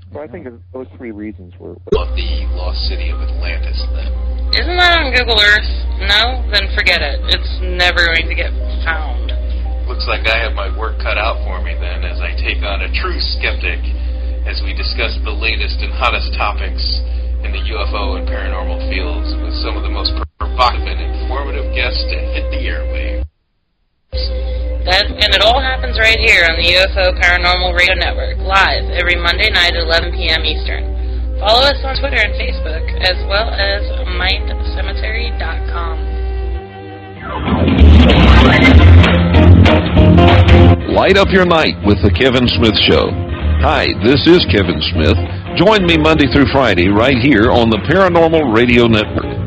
So I think those three reasons were... About the lost city of Atlantis, then. Isn't that on Google Earth? No? Then forget it. It's never going to get found. Looks like I have my work cut out for me, then, as I take on a true skeptic as we discuss the latest and hottest topics in the UFO and paranormal fields with some of the most provocative and informative guests to hit the airwaves. And it all happens right here on the UFO Paranormal Radio Network, live every Monday night at 11 p.m. Eastern. Follow us on Twitter and Facebook, as well as mindcemetery.com. Light up your night with the Kevin Smith Show. Hi, this is Kevin Smith. Join me Monday through Friday right here on the Paranormal Radio Network.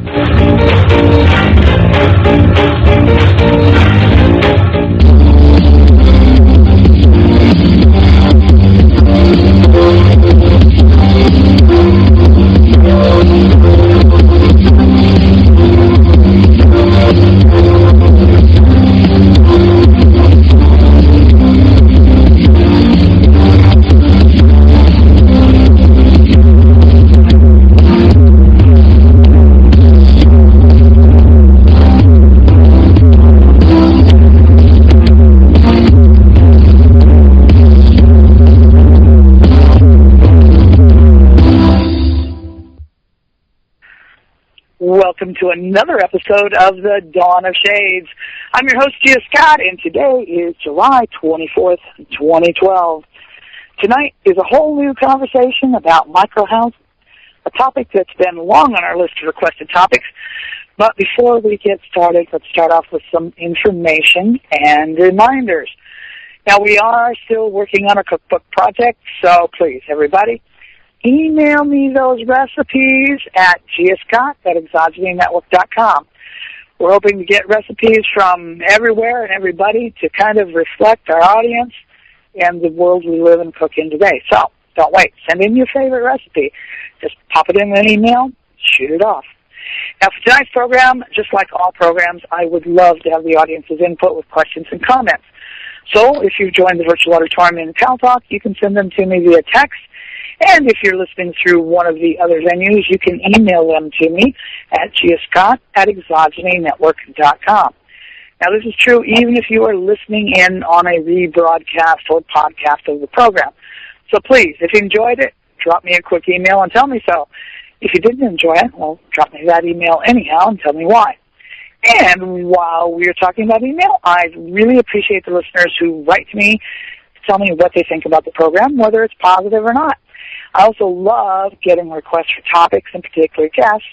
Welcome to another episode of the Dawn of Shades. I'm your host, Gia Scott, and today is July 24th, 2012. Tonight is a whole new conversation about microhousing, a topic that's been long on our list of requested topics. But before we get started, let's start off with some information and reminders. Now, we are still working on a cookbook project, so please, everybody, email me those recipes at giascott@exogenynetwork.com. We're hoping to get recipes from everywhere and everybody to kind of reflect our audience and the world we live and cook in today. So, don't wait. Send in your favorite recipe. Just pop it in an email, shoot it off. Now, for tonight's program, just like all programs, I would love to have the audience's input with questions and comments. So, if you've joined the virtual auditorium in Pal Talk, you can send them to me via text. And if you're listening through one of the other venues, you can email them to me at giascott@exogenynetwork.com. Now, this is true even if you are listening in on a rebroadcast or podcast of the program. So please, if you enjoyed it, drop me a quick email and tell me so. If you didn't enjoy it, well, drop me that email anyhow and tell me why. And while we're talking about email, I really appreciate the listeners who write to me to tell me what they think about the program, whether it's positive or not. I also love getting requests for topics and particular guests,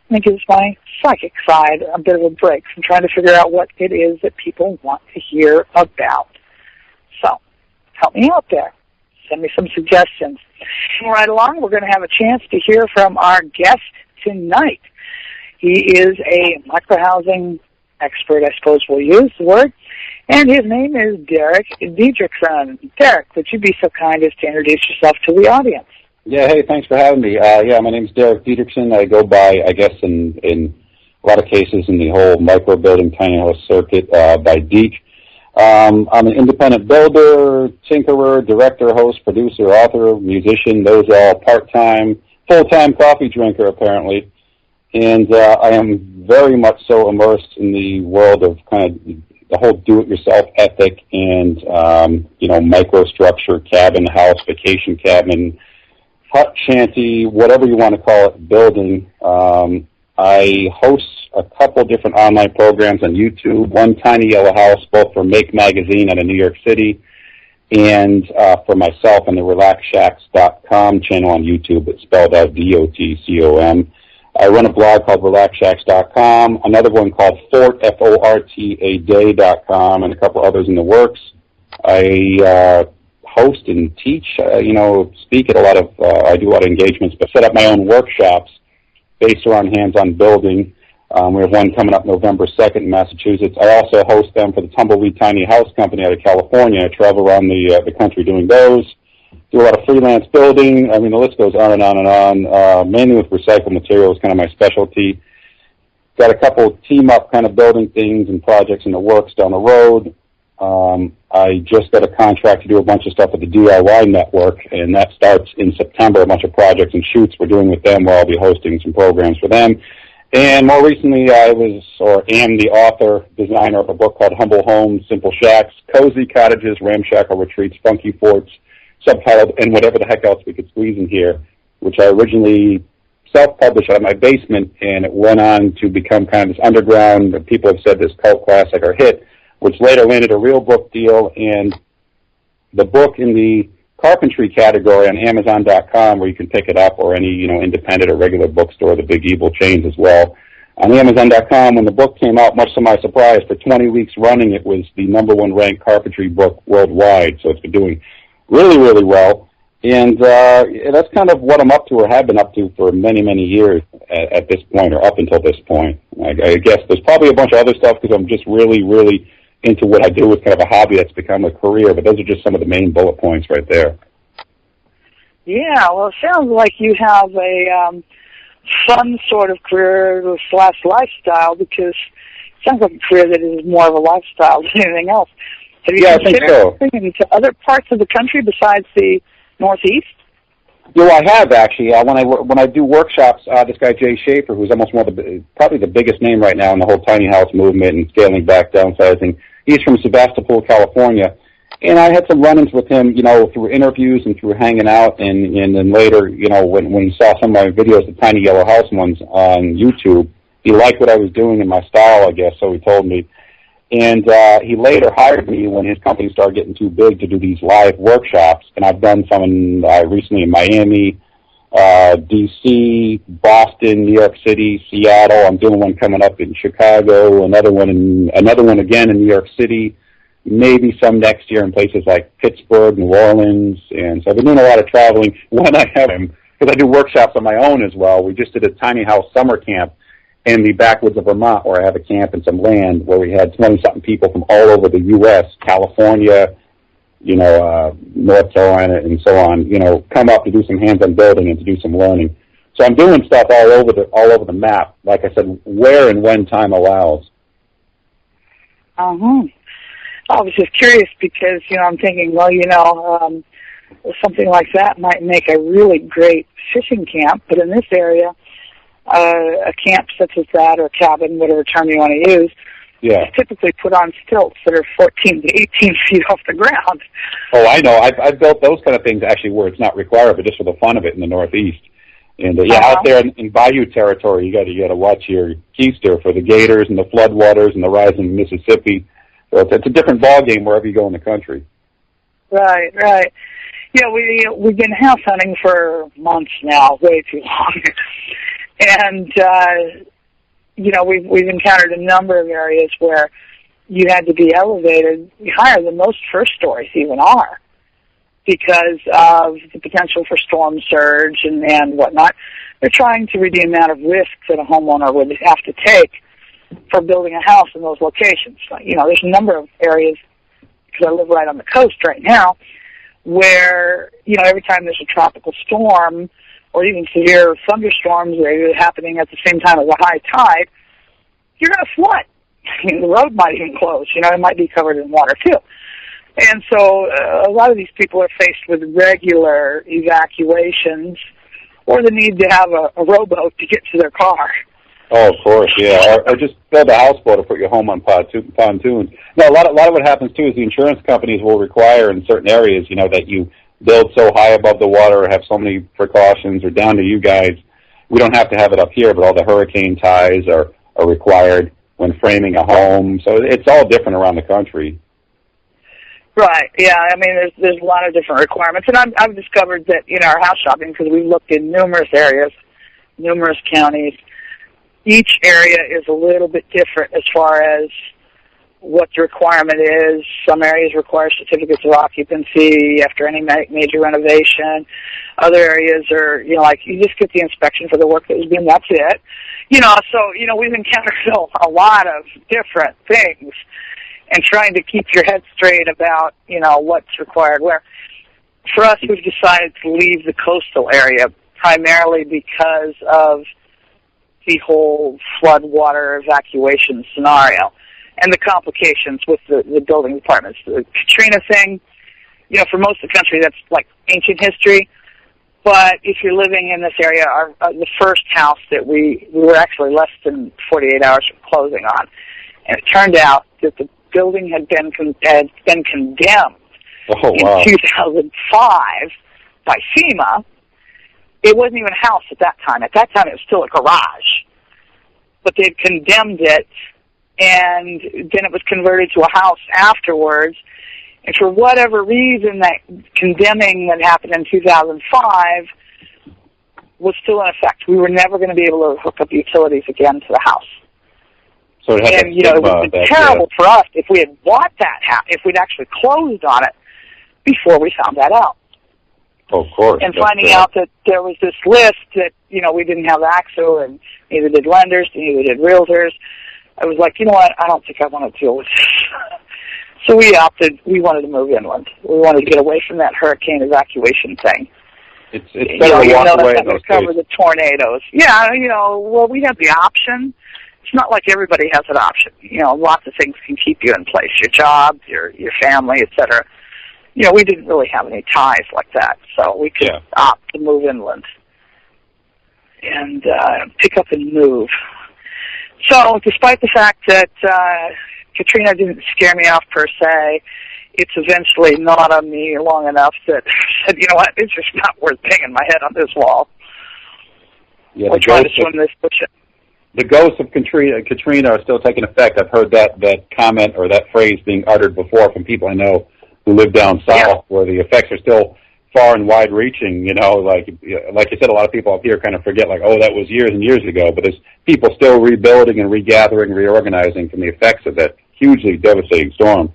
and it gives my psychic side a bit of a break from trying to figure out what it is that people want to hear about. So, help me out there. Send me some suggestions. And right along, we're going to have a chance to hear from our guest tonight. He is a microhousing expert, I suppose we'll use the word, and his name is Derek Dietrichson. Derek, would you be so kind as to introduce yourself to the audience? Yeah, hey, thanks for having me. My name's Derek Dietrichson. I go by, I guess, in a lot of cases in the whole micro-building tiny house circuit by Deek. I'm an independent builder, tinkerer, director, host, producer, author, musician. Those are all part-time, full-time coffee drinker, apparently. And I am very much so immersed in the world of kind of the whole do-it-yourself ethic and, microstructure, cabin, house, vacation cabin, hut, shanty, whatever you want to call it, building. I host a couple different online programs on YouTube, one Tiny Yellow House, both for Make Magazine out of New York City, and for myself on the RelaxShacks.com channel on YouTube. It's spelled out DOTCOM. I run a blog called RelaxShacks.com, another one called Fort, FORTA.com, and a couple others in the works. I host and teach, speak at a lot of, I do a lot of engagements, but set up my own workshops based around hands-on building. We have one coming up November 2nd in Massachusetts. I also host them for the Tumbleweed Tiny House Company out of California. I travel around the country doing those. Do a lot of freelance building. I mean, the list goes on and on and on. Mainly with recycled materials, kind of my specialty. Got a couple team-up kind of building things and projects in the works down the road. I just got a contract to do a bunch of stuff with the DIY network, and that starts in September. A bunch of projects and shoots we're doing with them, where I'll be hosting some programs for them. And more recently, I was, or am, the author, designer of a book called Humble Homes, Simple Shacks, Cozy Cottages, Ramshackle Retreats, Funky Forts, subtitled, and whatever the heck else we could squeeze in here, which I originally self-published out of my basement, and it went on to become kind of this underground, people have said this cult classic or hit, which later landed a real book deal. And the book in the carpentry category on Amazon.com, where you can pick it up, or any independent or regular bookstore, the big evil chains as well. On Amazon.com, when the book came out, much to my surprise, for 20 weeks running, it was the #1 ranked carpentry book worldwide. So it's been doing really, really well. And that's kind of what I'm up to, or have been up to, for many, many years at this point, or up until this point. I guess there's probably a bunch of other stuff, because I'm just really, really into what I do. It's kind of a hobby that's become a career, but those are just some of the main bullet points right there. Yeah, well, it sounds like you have a fun sort of career / lifestyle, because it sounds like a career that is more of a lifestyle than anything else. Have you considered moving into other parts of the country besides the Northeast? Yeah, I have, actually. When I do workshops, this guy Jay Schaefer, who's almost probably the biggest name right now in the whole tiny house movement and scaling back, downsizing, he's from Sebastopol, California. And I had some run-ins with him, through interviews and through hanging out, and then later, when he saw some of my videos, the Tiny Yellow House ones on YouTube, he liked what I was doing and my style, I guess, so he told me. And he later hired me when his company started getting too big to do these live workshops. And I've done some recently in Miami, D.C., Boston, New York City, Seattle. I'm doing one coming up in Chicago, another one again in New York City, maybe some next year in places like Pittsburgh, New Orleans. And so I've been doing a lot of traveling when I have him, because I do workshops on my own as well. We just did a tiny house summer camp in the backwoods of Vermont, where I have a camp and some land, where we had 20-something people from all over the U.S., California, North Carolina, and so on, come up to do some hands-on building and to do some learning. So I'm doing stuff all over the map, like I said, where and when time allows. I was just curious, because, I'm thinking, something like that might make a really great fishing camp, but in this area, a camp such as that, or cabin, whatever term you want to use, is typically put on stilts that are 14 to 18 feet off the ground. Oh, I know. I've built those kind of things, actually, where it's not required, but just for the fun of it in the Northeast. And out there in bayou territory, you got to watch your keister for the gators and the floodwaters and the rising Mississippi. So it's a different ball game wherever you go in the country. Right. Yeah, we've been house hunting for months now, way too long. And, we've encountered a number of areas where you had to be elevated higher than most first stories even are, because of the potential for storm surge and whatnot. They're trying to reduce the amount of risk that a homeowner would have to take for building a house in those locations. There's a number of areas, because I live right on the coast right now, where, every time there's a tropical storm, or even severe thunderstorms that are happening at the same time as a high tide, you're going to flood. The road might even close. It might be covered in water, too. And so a lot of these people are faced with regular evacuations, or the need to have a rowboat to get to their car. Oh, of course, yeah. Or just build a houseboat to put your home on pontoons. No, a lot of what happens, too, is the insurance companies will require in certain areas, that you build so high above the water, or have so many precautions, or down to you guys. We don't have to have it up here, but all the hurricane ties are required when framing a home. So it's all different around the country. Right, yeah. I mean, there's a lot of different requirements. And I've discovered that in our house shopping, because we looked in numerous areas, numerous counties, each area is a little bit different as far as what the requirement is. Some areas require certificates of occupancy after any major renovation. Other areas are, like you just get the inspection for the work that was being, that's it. So, we've encountered a lot of different things, and trying to keep your head straight about, what's required where. For us, we've decided to leave the coastal area primarily because of the whole flood water evacuation scenario. and the complications with the building departments. The Katrina thing, for most of the country, that's like ancient history. But if you're living in this area, the first house that we were actually less than 48 hours from closing on, and it turned out that the building had been condemned in 2005 by FEMA. It wasn't even a house at that time. At that time, it was still a garage. But they'd condemned it, and then it was converted to a house afterwards. And for whatever reason, that condemning that happened in 2005 was still in effect. We were never going to be able to hook up utilities again to the house. So it had and, it would have been terrible for us if we had bought that house, if we'd actually closed on it before we found that out. Oh, of course. And finding out that there was this list that, we didn't have access to, and neither did lenders, neither did realtors. I was like, you know what, I don't think I want to deal with this. So we wanted to move inland. We wanted to get away from that hurricane evacuation thing. It's better to walk away in those cover the tornadoes. Yeah, well, we had the option. It's not like everybody has an option. Lots of things can keep you in place, your job, your family, et cetera. We didn't really have any ties like that, so we could opt to move inland and pick up and move. So despite the fact that Katrina didn't scare me off per se, it's eventually gnawed on me long enough that I said, you know what, it's just not worth banging my head on this wall. Yeah, or trying to swim this bush. The ghosts of Katrina are still taking effect. I've heard that comment or that phrase being uttered before from people I know who live down south, where the effects are still far and wide-reaching. Like you said, a lot of people up here kind of forget, like, that was years and years ago. But there's people still rebuilding and regathering, reorganizing from the effects of that hugely devastating storm.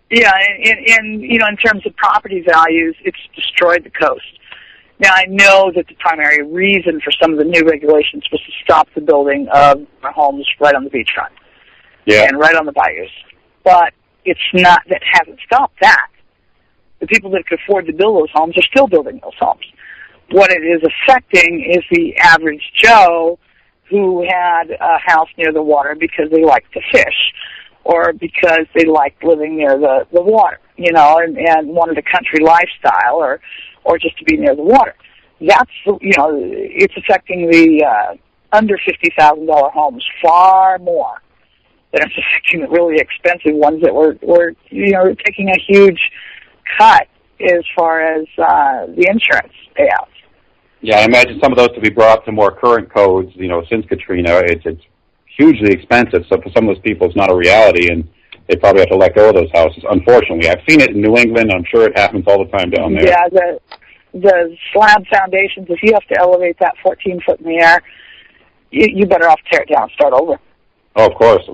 Yeah, and in terms of property values, it's destroyed the coast. Now, I know that the primary reason for some of the new regulations was to stop the building of homes right on the beachfront and right on the bayous. But it's not, that hasn't stopped that. The people that could afford to build those homes are still building those homes. What it is affecting is the average Joe who had a house near the water because they liked to fish or because they liked living near the water, and wanted a country lifestyle or just to be near the water. That's, it's affecting the under $50,000 homes far more than it's affecting the really expensive ones that were taking a huge cut as far as the insurance payouts. Yeah, I imagine some of those to be brought to more current codes, since Katrina. It's hugely expensive, so for some of those people it's not a reality, and they probably have to let go of those houses, unfortunately. I've seen it in New England. I'm sure it happens all the time down there. Yeah, the slab foundations, if you have to elevate that 14 foot in the air, you better off tear it down and start over. Oh, of course.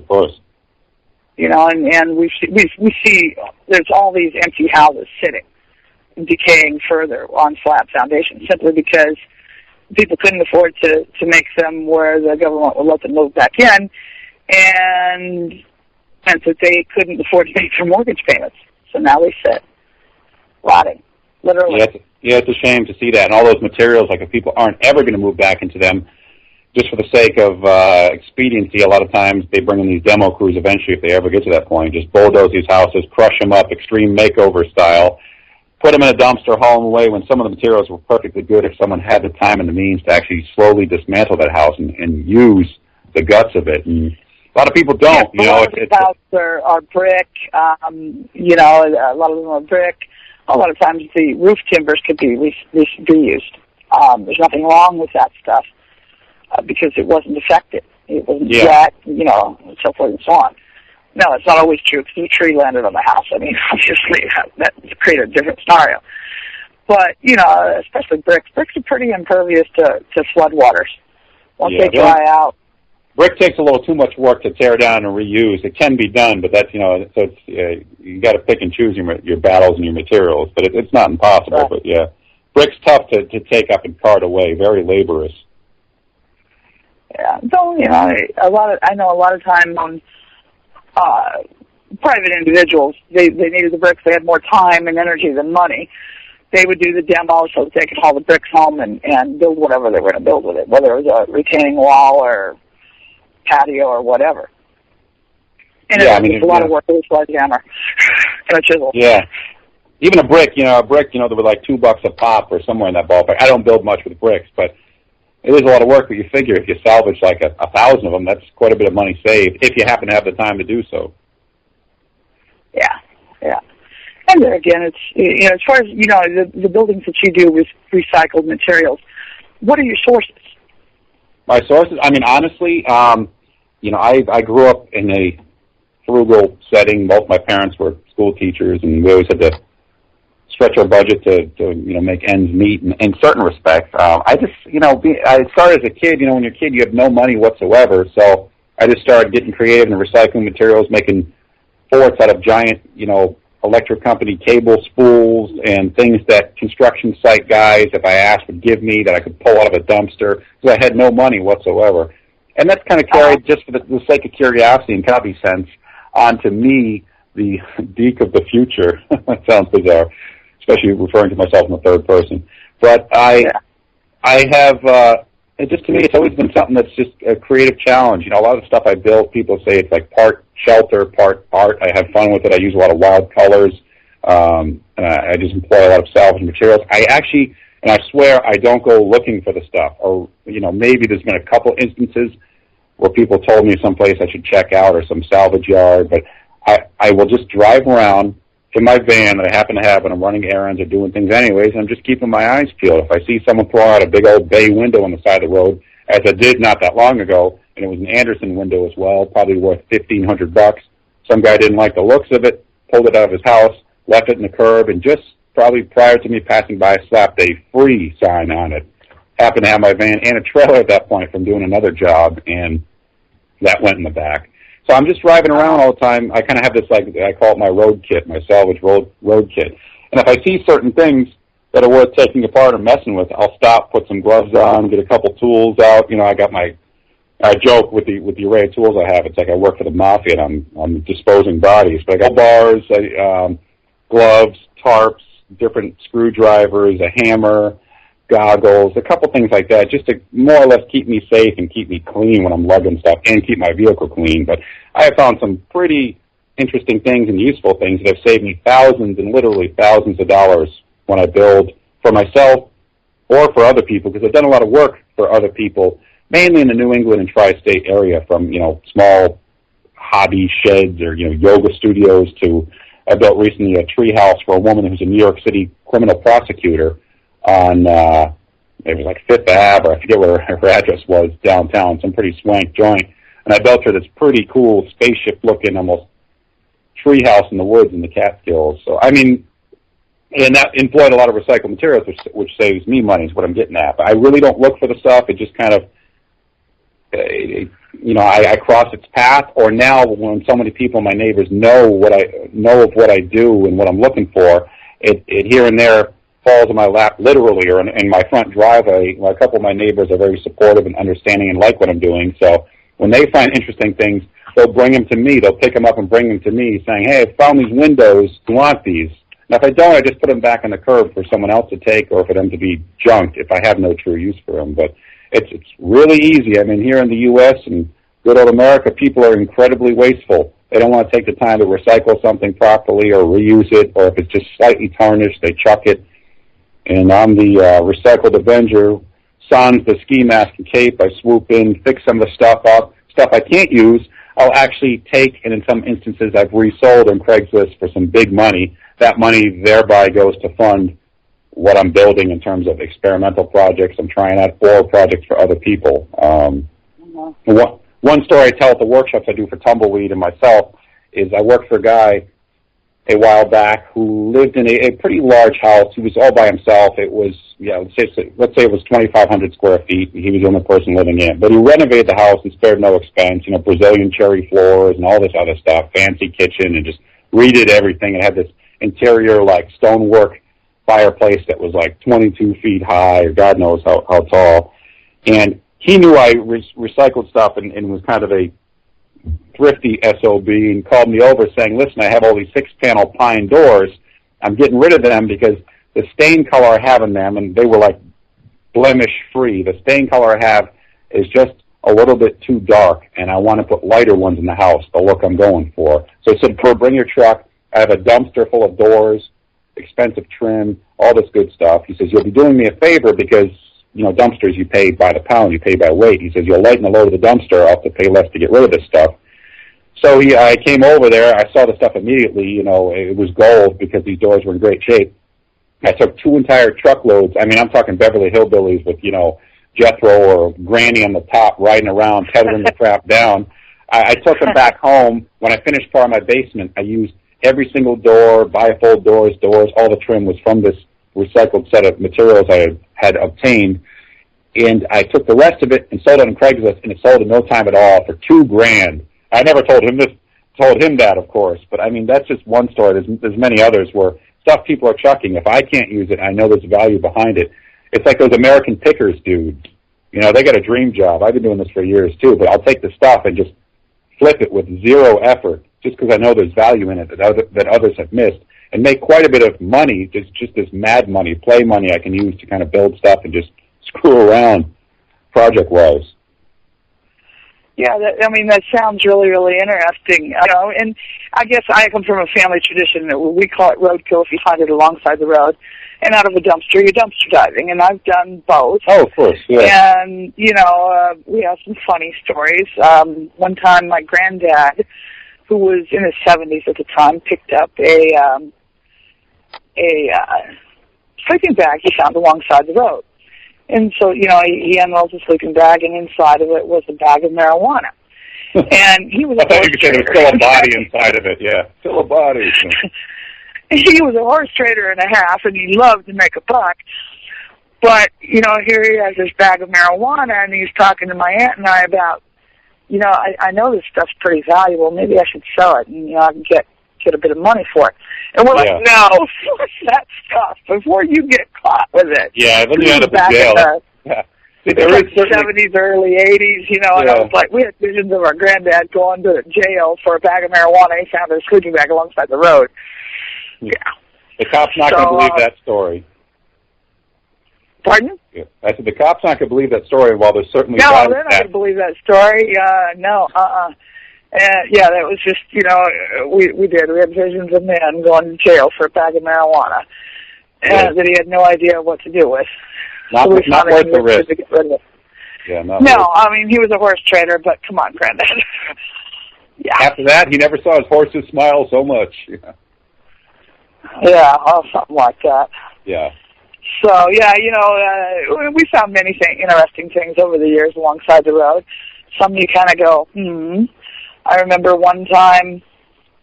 And we see there's all these empty houses sitting, decaying further on slab foundations simply because people couldn't afford to make them where the government would let them move back in, and meant that they couldn't afford to make their mortgage payments. So now they sit rotting, literally. Yeah, it's a shame to see that. And all those materials, like if people aren't ever going to move back into them, just for the sake of expediency, a lot of times they bring in these demo crews eventually, if they ever get to that point, just bulldoze these houses, crush them up, extreme makeover style, put them in a dumpster, haul them away when some of the materials were perfectly good if someone had the time and the means to actually slowly dismantle that house and use the guts of it. And a lot of people don't. A lot of the houses are brick. A lot of them are brick. A lot of times the roof timbers could be reused. There's nothing wrong with that stuff because it wasn't affected. It wasn't wet, and so forth and so on. No, it's not always true because the tree landed on the house. I mean, obviously that created a different scenario. But, especially bricks. Bricks are pretty impervious to flood waters. Once they dry out. Brick takes a little too much work to tear down and reuse. It can be done, but that's, so it's, you got to pick and choose your battles and your materials. But it's not impossible. Right. But brick's tough to take up and cart away. Very laborious. Yeah. So I know a lot of time on private individuals, they needed the bricks. They had more time and energy than money. They would do the demo so that they could haul the bricks home and build whatever they were going to build with it, whether it was a retaining wall or patio or whatever. And it's a lot of work with a sledgehammer and a chisel. Yeah. Even a brick, there were like $2 a pop or somewhere in that ballpark. I don't build much with bricks, but it is a lot of work. But you figure if you salvage like 1,000 of them, that's quite a bit of money saved if you happen to have the time to do so. Yeah. And there again, it's as far as the buildings that you do with recycled materials. What are your sources? My sources, honestly, I grew up in a frugal setting. Both my parents were school teachers, and we always had to stretch our budget to make ends meet in certain respects. I started as a kid. When you're a kid, you have no money whatsoever, so I just started getting creative and recycling materials, making forts out of giant, electric company cable spools and things that construction site guys, if I asked, would give me that I could pull out of a dumpster because I had no money whatsoever. And that's kind of carried, just for the sake of curiosity and common sense, onto me, the Deke of the future. That sounds bizarre, especially referring to myself in the third person. But I have, just to me, it's always been something that's just a creative challenge. A lot of the stuff I built, people say it's like part shelter, part art. I have fun with it. I use a lot of wild colors. And I just employ a lot of salvage materials. And I swear I don't go looking for the stuff. Or, maybe there's been a couple instances where people told me someplace I should check out or some salvage yard. But I will just drive around in my van that I happen to have when I'm running errands or doing things anyways, and I'm just keeping my eyes peeled. If I see someone throwing out a big old bay window on the side of the road, as I did not that long ago, and it was an Anderson window as well, probably worth $1,500. Some guy didn't like the looks of it, pulled it out of his house, left it in the curb, and just probably prior to me passing by, slapped a free sign on it. Happened to have my van and a trailer at that point from doing another job, and that went in the back. So I'm just driving around all the time. I kind of have this, I call it my road kit, my salvage road kit. And if I see certain things that are worth taking apart or messing with, I'll stop, put some gloves on, get a couple tools out. I joke with the array of tools I have. It's like I work for the mafia and I'm disposing bodies. But I got bars, gloves, tarps, different screwdrivers, a hammer, goggles, a couple things like that, just to more or less keep me safe and keep me clean when I'm lugging stuff and keep my vehicle clean. But I have found some pretty interesting things and useful things that have saved me thousands and literally thousands of dollars when I build for myself or for other people, because I've done a lot of work for other people, mainly in the New England and tri-state area, from small hobby sheds or yoga studios to I built recently a tree house for a woman who's a New York City criminal prosecutor on it was like Fifth Ave, or I forget where her address was, downtown, some pretty swank joint. And I built her this pretty cool spaceship-looking almost tree house in the woods in the Catskills. So and that employed a lot of recycled materials, which saves me money, is what I'm getting at. But I really don't look for the stuff. It just kind of, I cross its path. Or now, when so many people, my neighbors, know of what I do and what I'm looking for, it here and there falls in my lap, literally, or in my front driveway. A couple of my neighbors are very supportive and understanding and like what I'm doing. So when they find interesting things, they'll bring them to me. They'll pick them up and bring them to me, saying, "Hey, I found these windows. Do you want these?" Now, if I don't, I just put them back on the curb for someone else to take or for them to be junked if I have no true use for them. But it's really easy. Here in the U.S. and good old America, people are incredibly wasteful. They don't want to take the time to recycle something properly or reuse it, or if it's just slightly tarnished, they chuck it. And I'm the recycled avenger. Sans the ski mask and cape, I swoop in, fix some of the stuff up. Stuff I can't use, I'll actually take, and in some instances I've resold on Craigslist for some big money. That money thereby goes to fund what I'm building in terms of experimental projects I'm trying out, or projects for other people. One story I tell at the workshops I do for Tumbleweed and myself is I worked for a guy a while back who lived in a pretty large house. He was all by himself. It was, let's say it was 2,500 square feet. He was the only person living in it. But he renovated the house and spared no expense, Brazilian cherry floors and all this other stuff, fancy kitchen, and just redid everything. It had this interior, stonework fireplace that was 22 feet high, or God knows how tall. And he knew I recycled stuff and was kind of a thrifty SOB, and called me over saying, "Listen, I have all these 6-panel pine doors. I'm getting rid of them because the stain color I have in them," and they were blemish free. The stain color I have is just a little bit too dark, and I want to put lighter ones in the house, the look I'm going for. So I said, bring your truck. I have a dumpster full of doors, expensive trim, all this good stuff. He says, you'll be doing me a favor because, you know, dumpsters you pay by the pound, you pay by weight. He says, you'll lighten the load of the dumpster. I'll have to pay less to get rid of this stuff. So I came over there. I saw the stuff immediately. You know, it was gold because these doors were in great shape. I took 2 entire truckloads. I mean, I'm talking Beverly Hillbillies with, you know, Jethro or Granny on the top riding around, pedaling the crap down. I took them back home. When I finished part of my basement, I used every single door, bifold doors, all the trim was from this recycled set of materials I had obtained. And I took the rest of it and sold it on Craigslist, and it sold in no time at all for $2,000. I never told him that, of course, but I mean, that's just one story. There's many others where stuff people are chucking. If I can't use it, I know there's value behind it. It's like those American pickers dudes. You know, they got a dream job. I've been doing this for years too, but I'll take the stuff and just flip it with zero effort just because I know there's value in it that others have missed, and make quite a bit of money, just this mad money, play money I can use to kind of build stuff and just screw around project-wise. Yeah, that sounds really, really interesting. You know, and I guess I come from a family tradition that we call it roadkill if you find it alongside the road, and out of a dumpster, you're dumpster diving, and I've done both. Oh, of course, yeah. And, you know, we have some funny stories. One time my granddad, who was in his 70s at the time, picked up a sleeping bag he found alongside the road. And so, you know, he unrolls the sleeping bag, and inside of it was a bag of marijuana. And he was a horse trader. There was still a body inside of it, yeah. Still a body. He was a horse trader and a half, and he loved to make a buck. But, you know, here he has this bag of marijuana, and he's talking to my aunt and I about, you know, I know this stuff's pretty valuable. Maybe I should sell it, and, you know, I can get a bit of money for it. And we're like, no, what's that stuff before you get caught with it? Yeah, then you end up in jail. In the 70s, early 80s, you know, and I was like, we had visions of our granddad going to jail for a bag of marijuana. He found a sleeping bag alongside the road. Yeah. The cop's not going to believe that story. Pardon? Yeah. I said the cop's not going to believe that story, while there's certainly... No, they're not going to believe that story. Yeah, that was just, you know, we did. We had visions of men going to jail for a bag of marijuana that he had no idea what to do with. Not worth the risk. To get rid of it. Yeah, I mean, he was a horse trader, but come on, Granddad. Yeah. After that, he never saw his horses smile so much. Yeah, something like that. Yeah. So, yeah, you know, we found many interesting things over the years alongside the road. Some you kind of go, I remember one time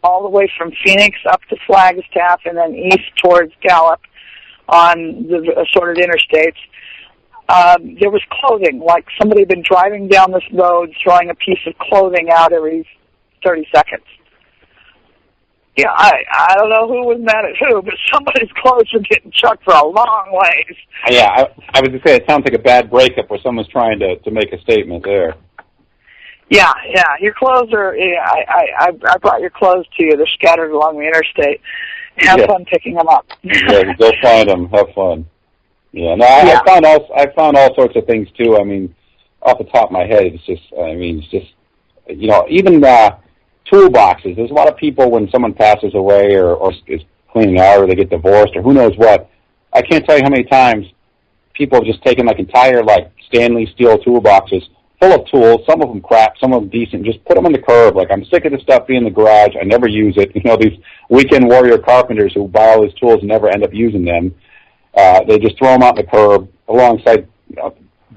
all the way from Phoenix up to Flagstaff and then east towards Gallup on the assorted interstates. There was clothing, like somebody had been driving down this road throwing a piece of clothing out every 30 seconds. Yeah, I don't know who was mad at who, but somebody's clothes were getting chucked for a long ways. Yeah, I was going to say, it sounds like a bad breakup where someone's trying to make a statement there. Yeah, your clothes are, I brought your clothes to you. They're scattered along the interstate. Have fun picking them up. Yeah, go find them. Have fun. Yeah, no, I found all sorts of things, too. I mean, off the top of my head, it's just, you know, even toolboxes. There's a lot of people when someone passes away or is cleaning out or they get divorced or who knows what. I can't tell you how many times people have just taken like entire like Stanley steel toolboxes full of tools, some of them crap, some of them decent, just put them on the curb. Like, I'm sick of this stuff being in the garage. I never use it. You know, these weekend warrior carpenters who buy all these tools and never end up using them. They just throw them out on the curb alongside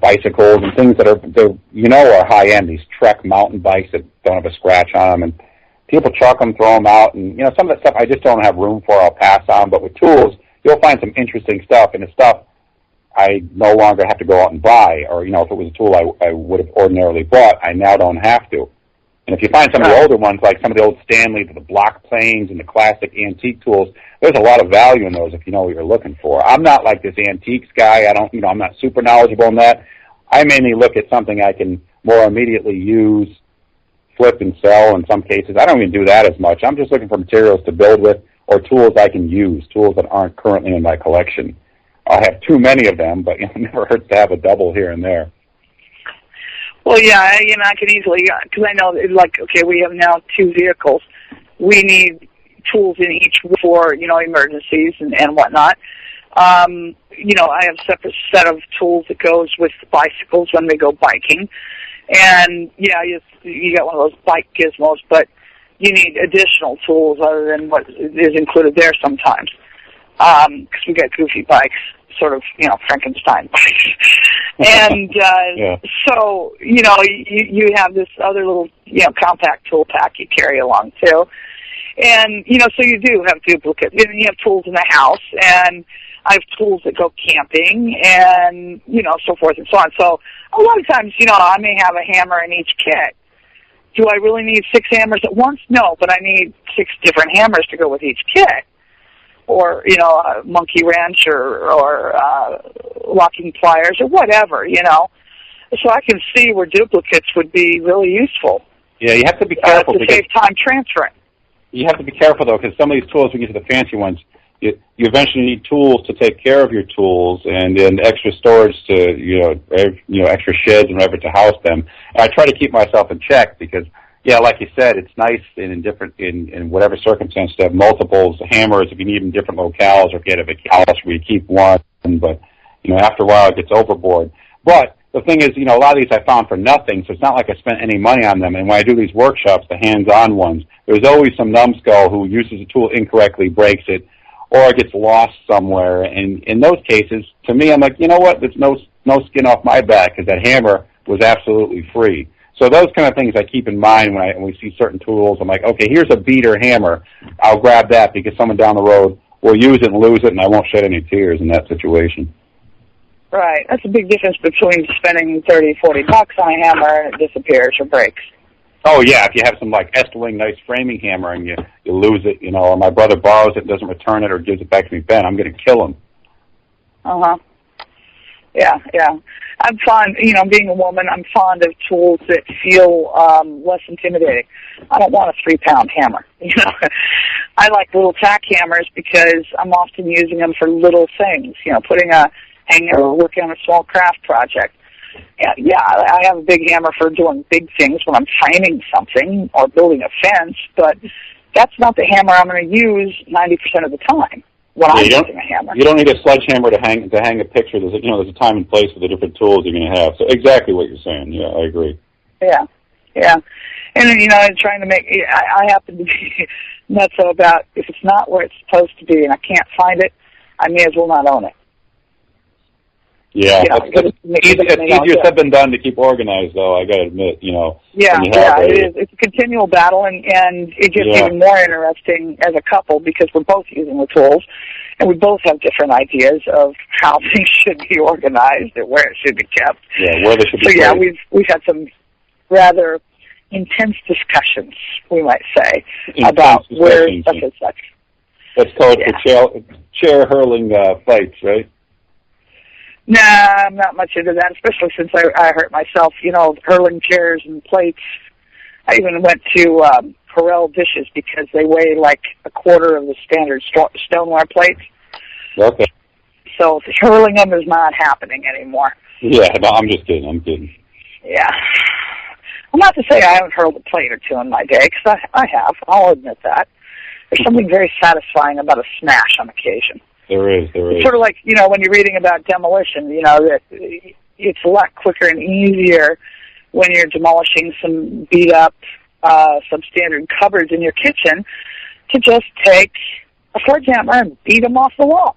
bicycles and things that are high end. These Trek mountain bikes that don't have a scratch on them, and people chuck them, throw them out, and you know, some of that stuff I just don't have room for. I'll pass on. But with tools, you'll find some interesting stuff, and the stuff I no longer have to go out and buy, or you know, if it was a tool I would have ordinarily bought, I now don't have to. And if you find some of the older ones, like some of the old Stanley, the block planes and the classic antique tools, there's a lot of value in those if you know what you're looking for. I'm not like this antiques guy. I'm not super knowledgeable in that. I mainly look at something I can more immediately use, flip and sell in some cases. I don't even do that as much. I'm just looking for materials to build with or tools I can use, tools that aren't currently in my collection. I have too many of them, but it never hurts to have a double here and there. Well, yeah, I can easily, because I know, like, okay, we have now 2 vehicles. We need tools in each for, emergencies and whatnot. I have a separate set of tools that goes with bicycles when they go biking. And, yeah, you got one of those bike gizmos, but you need additional tools other than what is included there sometimes. Because we got goofy bikes, sort of, Frankenstein bikes. And so, you have this other little, compact tool pack you carry along, too. And, so you do have duplicates. And you have tools in the house, and I have tools that go camping, and, so forth and so on. So a lot of times, I may have a hammer in each kit. Do I really need 6 hammers at once? No, but I need 6 different hammers to go with each kit. Or, a monkey wrench or locking pliers or whatever, So I can see where duplicates would be really useful. Yeah, you have to be careful. To save time transferring. You have to be careful, though, because some of these tools, when you get to the fancy ones, you eventually need tools to take care of your tools and then extra storage to, extra sheds and whatever to house them. And I try to keep myself in check because, yeah, like you said, it's nice in whatever circumstance to have multiples hammers if you need them in different locales, or if you have a house where you keep one, but, after a while it gets overboard. But the thing is, a lot of these I found for nothing, so it's not like I spent any money on them. And when I do these workshops, the hands-on ones, there's always some numbskull who uses a tool incorrectly, breaks it, or it gets lost somewhere. And in those cases, to me, I'm like, you know what? There's no skin off my back because that hammer was absolutely free. So those kind of things I keep in mind when we see certain tools. I'm like, okay, here's a beater hammer. I'll grab that because someone down the road will use it and lose it, and I won't shed any tears in that situation. Right. That's a big difference between spending $30, $40 on a hammer and it disappears or breaks. Oh, yeah, if you have some, like, Esteling nice framing hammer and you lose it, or my brother borrows it, doesn't return it, or gives it back to me bent, I'm going to kill him. Uh-huh. Yeah. I'm fond, being a woman, I'm fond of tools that feel less intimidating. I don't want a 3-pound hammer, I like little tack hammers because I'm often using them for little things, putting a hanger or working on a small craft project. Yeah, I have a big hammer for doing big things when I'm framing something or building a fence, but that's not the hammer I'm going to use 90% of the time when I'm using a hammer. You don't need a sledgehammer to hang a picture. There's a time and place for the different tools you're going to have. So exactly what you're saying. Yeah, I agree. Yeah. And trying to make, I happen to be nuts about if it's not where it's supposed to be and I can't find it, I may as well not own it. Yeah, it's easier said than done to keep organized, though, I got to admit, Yeah, it is. It's a continual battle, and it gets even more interesting as a couple because we're both using the tools, and we both have different ideas of how things should be organized and where it should be kept. Yeah, where they should be placed. So, we've had some rather intense discussions, we might say, about where such and such. That's called for chair-hurling fights, right? Nah, I'm not much into that, especially since I hurt myself, hurling chairs and plates. I even went to Corel dishes because they weigh like a quarter of the standard stoneware plates. Okay. So hurling them is not happening anymore. Yeah, no, I'm just kidding. Yeah. I'm not to say I haven't hurled a plate or two in my day, because I have. I'll admit that. There's something very satisfying about a smash on occasion. There is. It's sort of like, when you're reading about demolition, that it's a lot quicker and easier when you're demolishing some beat-up, substandard cupboards in your kitchen to just take a sledgehammer and beat them off the wall.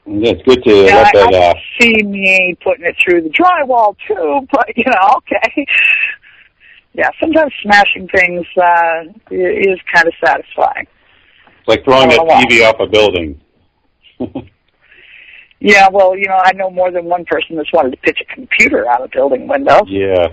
Yeah, it's good to let that... I see me putting it through the drywall, too, but, okay. Yeah, sometimes smashing things is kind of satisfying. It's like throwing a TV off a building. Yeah, well, I know more than one person that's wanted to pitch a computer out a building window. Yeah,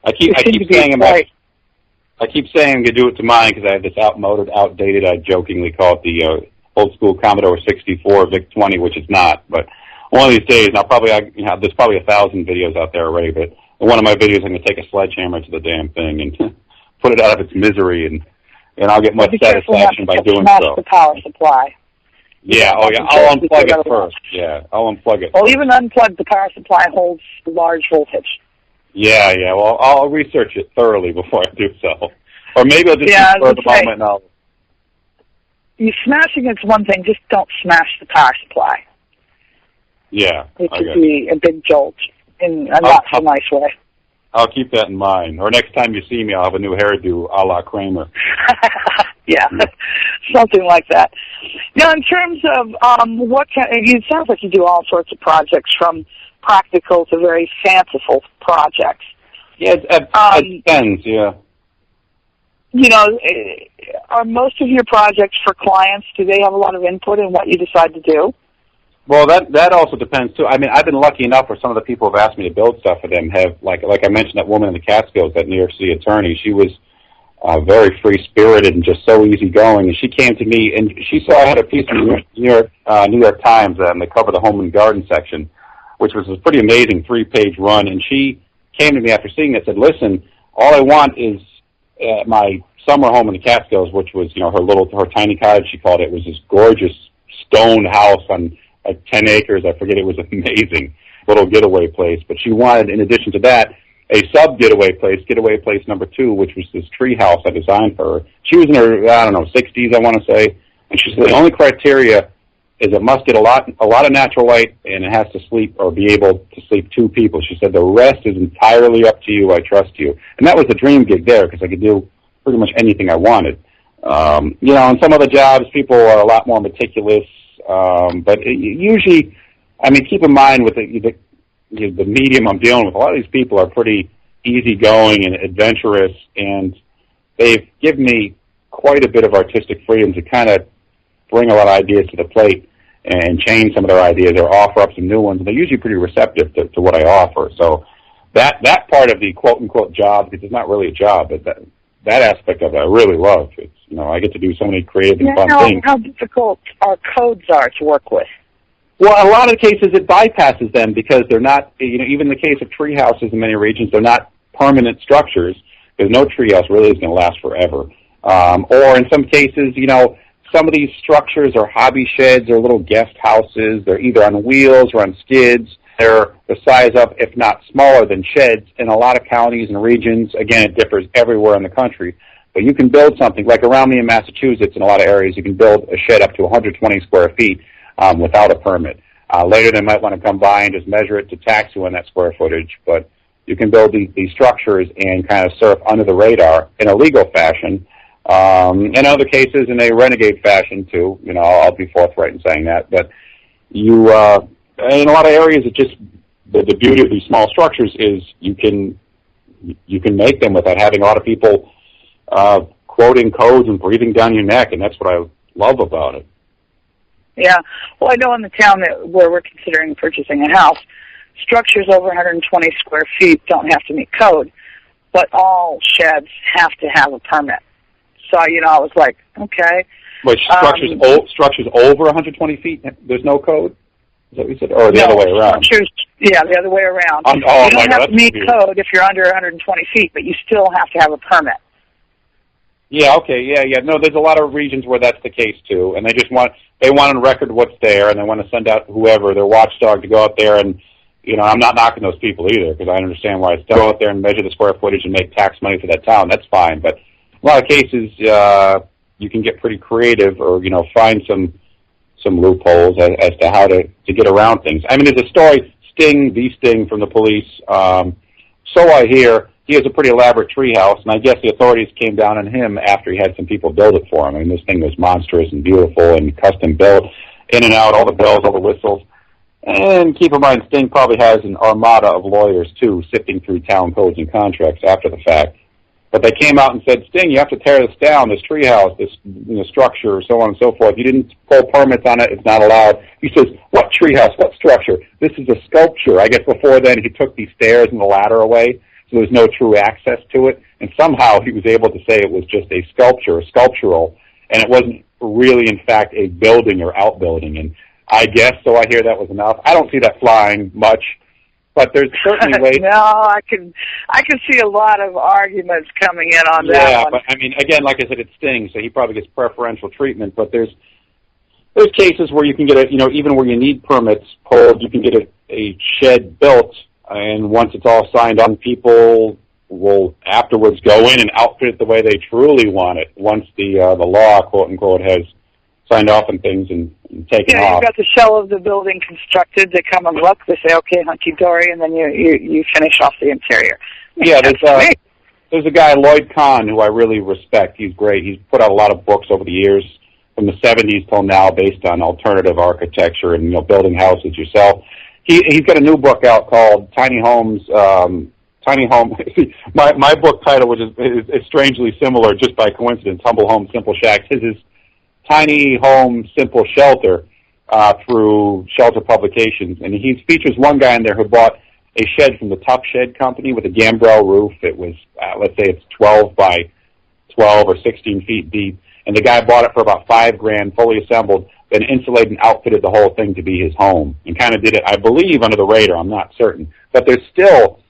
I keep saying I'm going to do it to mine because I have this outdated. I jokingly call it the old school Commodore 64 VIC-20, which is not. But one of these days, and there's probably 1,000 videos out there already. But in one of my videos, I'm going to take a sledgehammer to the damn thing and put it out of its misery, and I'll get much satisfaction by doing so. The power supply. Yeah, I'll unplug it first. Yeah, I'll unplug it. Well, even unplugged, the power supply holds large voltage. Yeah. Well, I'll research it thoroughly before I do so. Or maybe I'll just refer to my knowledge. You smashing it's one thing, just don't smash the power supply. Yeah. It could be a big jolt in a not so nice way. I'll keep that in mind. Or next time you see me, I'll have a new hairdo a la Kramer. Yeah, something like that. Now, in terms of it sounds like you do all sorts of projects, from practical to very fanciful projects. Yeah, it depends, yeah. You know, are most of your projects for clients, do they have a lot of input in what you decide to do? Well, that also depends, too. I mean, I've been lucky enough where some of the people who have asked me to build stuff for them have, like I mentioned, that woman in the Catskills, that New York City attorney, she was very free-spirited and just so easygoing. And she came to me, and she saw I had a piece in the New York Times on the cover of the Home and Garden section, which was a pretty amazing 3-page run. And she came to me after seeing it and said, listen, all I want is my summer home in the Catskills, which was, her tiny cottage, she called it, was this gorgeous stone house on 10 acres. I forget, it was amazing little getaway place. But she wanted, in addition to that, a getaway place number 2, which was this tree house I designed for her. She was in her, 60s, I want to say. And she said the only criteria is it must get a lot of natural light, and it has to sleep or be able to sleep 2 people. She said the rest is entirely up to you. I trust you. And that was the dream gig there, because I could do pretty much anything I wanted. On some other jobs, people are a lot more meticulous. But usually, I mean, keep in mind with the medium I'm dealing with, a lot of these people are pretty easygoing and adventurous, and they've given me quite a bit of artistic freedom to kind of bring a lot of ideas to the plate and change some of their ideas or offer up some new ones. And they're usually pretty receptive to what I offer. So that part of the quote-unquote job, because it's not really a job, but that aspect of it I really love. It's, I get to do so many creative and fun things. How difficult our codes are to work with? Well, a lot of cases it bypasses them because they're not, even in the case of tree houses in many regions, they're not permanent structures. There's no tree house really is going to last forever. Or in some cases, some of these structures are hobby sheds or little guest houses. They're either on wheels or on skids. They're the size of, if not smaller than sheds in a lot of counties and regions. Again, it differs everywhere in the country. But you can build something, like around me in Massachusetts in a lot of areas, you can build a shed up to 120 square feet without a permit. Later they might want to come by and just measure it to tax you on that square footage. But you can build these structures and kind of surf under the radar in a legal fashion. In other cases, in a renegade fashion, too. I'll be forthright in saying that. But in a lot of areas, it just the beauty of these small structures is you can make them without having a lot of people quoting codes and breathing down your neck, and that's what I love about it. Yeah. Well, I know in the town where we're considering purchasing a house, structures over 120 square feet don't have to meet code, but all sheds have to have a permit. So, I was like, okay. Wait, structures over 120 feet, there's no code? Is that what you said? Or the other way around? The other way around. You don't have to meet code if you're under 120 feet, but you still have to have a permit. Yeah, okay, yeah. No, there's a lot of regions where that's the case, too, and they want on record what's there, and they want to send out whoever, their watchdog, to go out there and, I'm not knocking those people either, because I understand why it's done. Go out there and measure the square footage and make tax money for that town, that's fine, but a lot of cases, you can get pretty creative or, find some loopholes as to how to get around things. I mean, there's a story, the Sting from the police, so I hear. He has a pretty elaborate treehouse, and I guess the authorities came down on him after he had some people build it for him. I mean, this thing was monstrous and beautiful and custom built, in and out, all the bells, all the whistles. And keep in mind, Sting probably has an armada of lawyers, too, sifting through town codes and contracts after the fact. But they came out and said, Sting, you have to tear this down, this treehouse, this structure, so on and so forth. You didn't pull permits on it. It's not allowed. He says, what treehouse? What structure? This is a sculpture. I guess before then he took these stairs and the ladder away, so there's no true access to it. And somehow he was able to say it was just a sculptural, and it wasn't really, in fact, a building or outbuilding. And I guess, so I hear that was enough. I don't see that flying much. But there's certainly ways. No, I can see a lot of arguments coming in on that one. Yeah, but I mean, again, like I said, it stings, so he probably gets preferential treatment. But there's cases where you can get even where you need permits pulled, you can get a shed built and once it's all signed on, people will afterwards go in and outfit it the way they truly want it once the law, quote unquote, has signed off on things and taken off. Yeah, you've got the shell of the building constructed. They come and look. They say, okay, hunky-dory, and then you finish off the interior. Yeah, there's a guy, Lloyd Kahn, who I really respect. He's great. He's put out a lot of books over the years from the 70s till now based on alternative architecture and, building houses yourself. He's got a new book out called Tiny Homes. Tiny Home. My book title, which is strangely similar just by coincidence, Humble Home, Simple Shacks. His is Tiny Home, Simple Shelter through Shelter Publications. And he features one guy in there who bought a shed from the Tough Shed Company with a gambrel roof. It was, let's say it's 12 by 12 or 16 feet deep. And the guy bought it for about $5,000, fully assembled, then insulated and outfitted the whole thing to be his home. And kind of did it, I believe, under the radar. I'm not certain. But there's still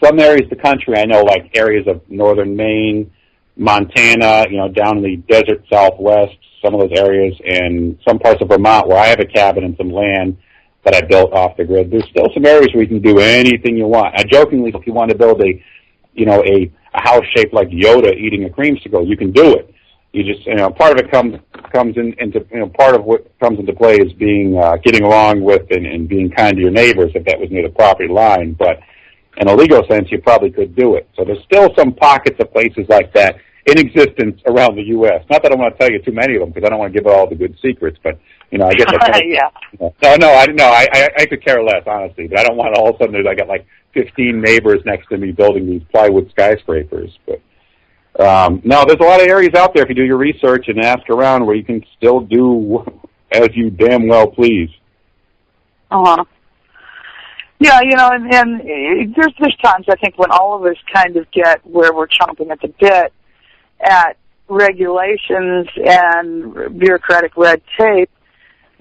some areas of the country, I know, like areas of northern Maine, Montana, down in the desert southwest, some of those areas, and some parts of Vermont where I have a cabin and some land that I built off the grid. There's still some areas where you can do anything you want. I jokingly, if you want to build a house shaped like Yoda eating a creamsicle, you can do it. You just, part of it comes into part of what comes into play is being getting along with and being kind to your neighbors if that was near the property line. But in a legal sense, you probably could do it. So there's still some pockets of places like that in existence around the U.S. Not that I want to tell you too many of them because I don't want to give all the good secrets, but I guess yeah. I could care less, honestly. But I don't want all of a sudden I got like 15 neighbors next to me building these plywood skyscrapers. But no, there's a lot of areas out there if you do your research and ask around where you can still do as you damn well please. Yeah, and there's times I think when all of us kind of get where we're chomping at the bit at regulations and bureaucratic red tape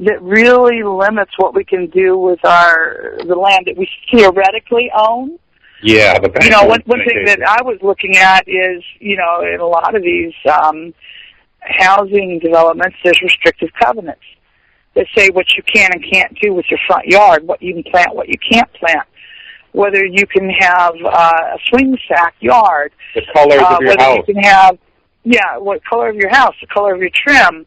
that really limits what we can do with the land that we theoretically own. Yeah, one thing that I was looking at is, in a lot of these housing developments, there's restrictive covenants that say what you can and can't do with your front yard, what you can plant, what you can't plant, whether you can have a swing sack yard, the colors of your house. You can have, what color of your house, the color of your trim.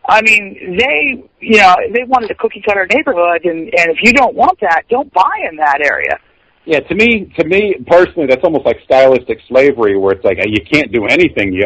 I mean, they wanted a cookie cutter neighborhood, and if you don't want that, don't buy in that area. Yeah, to me personally, that's almost like stylistic slavery, where it's like you can't do anything.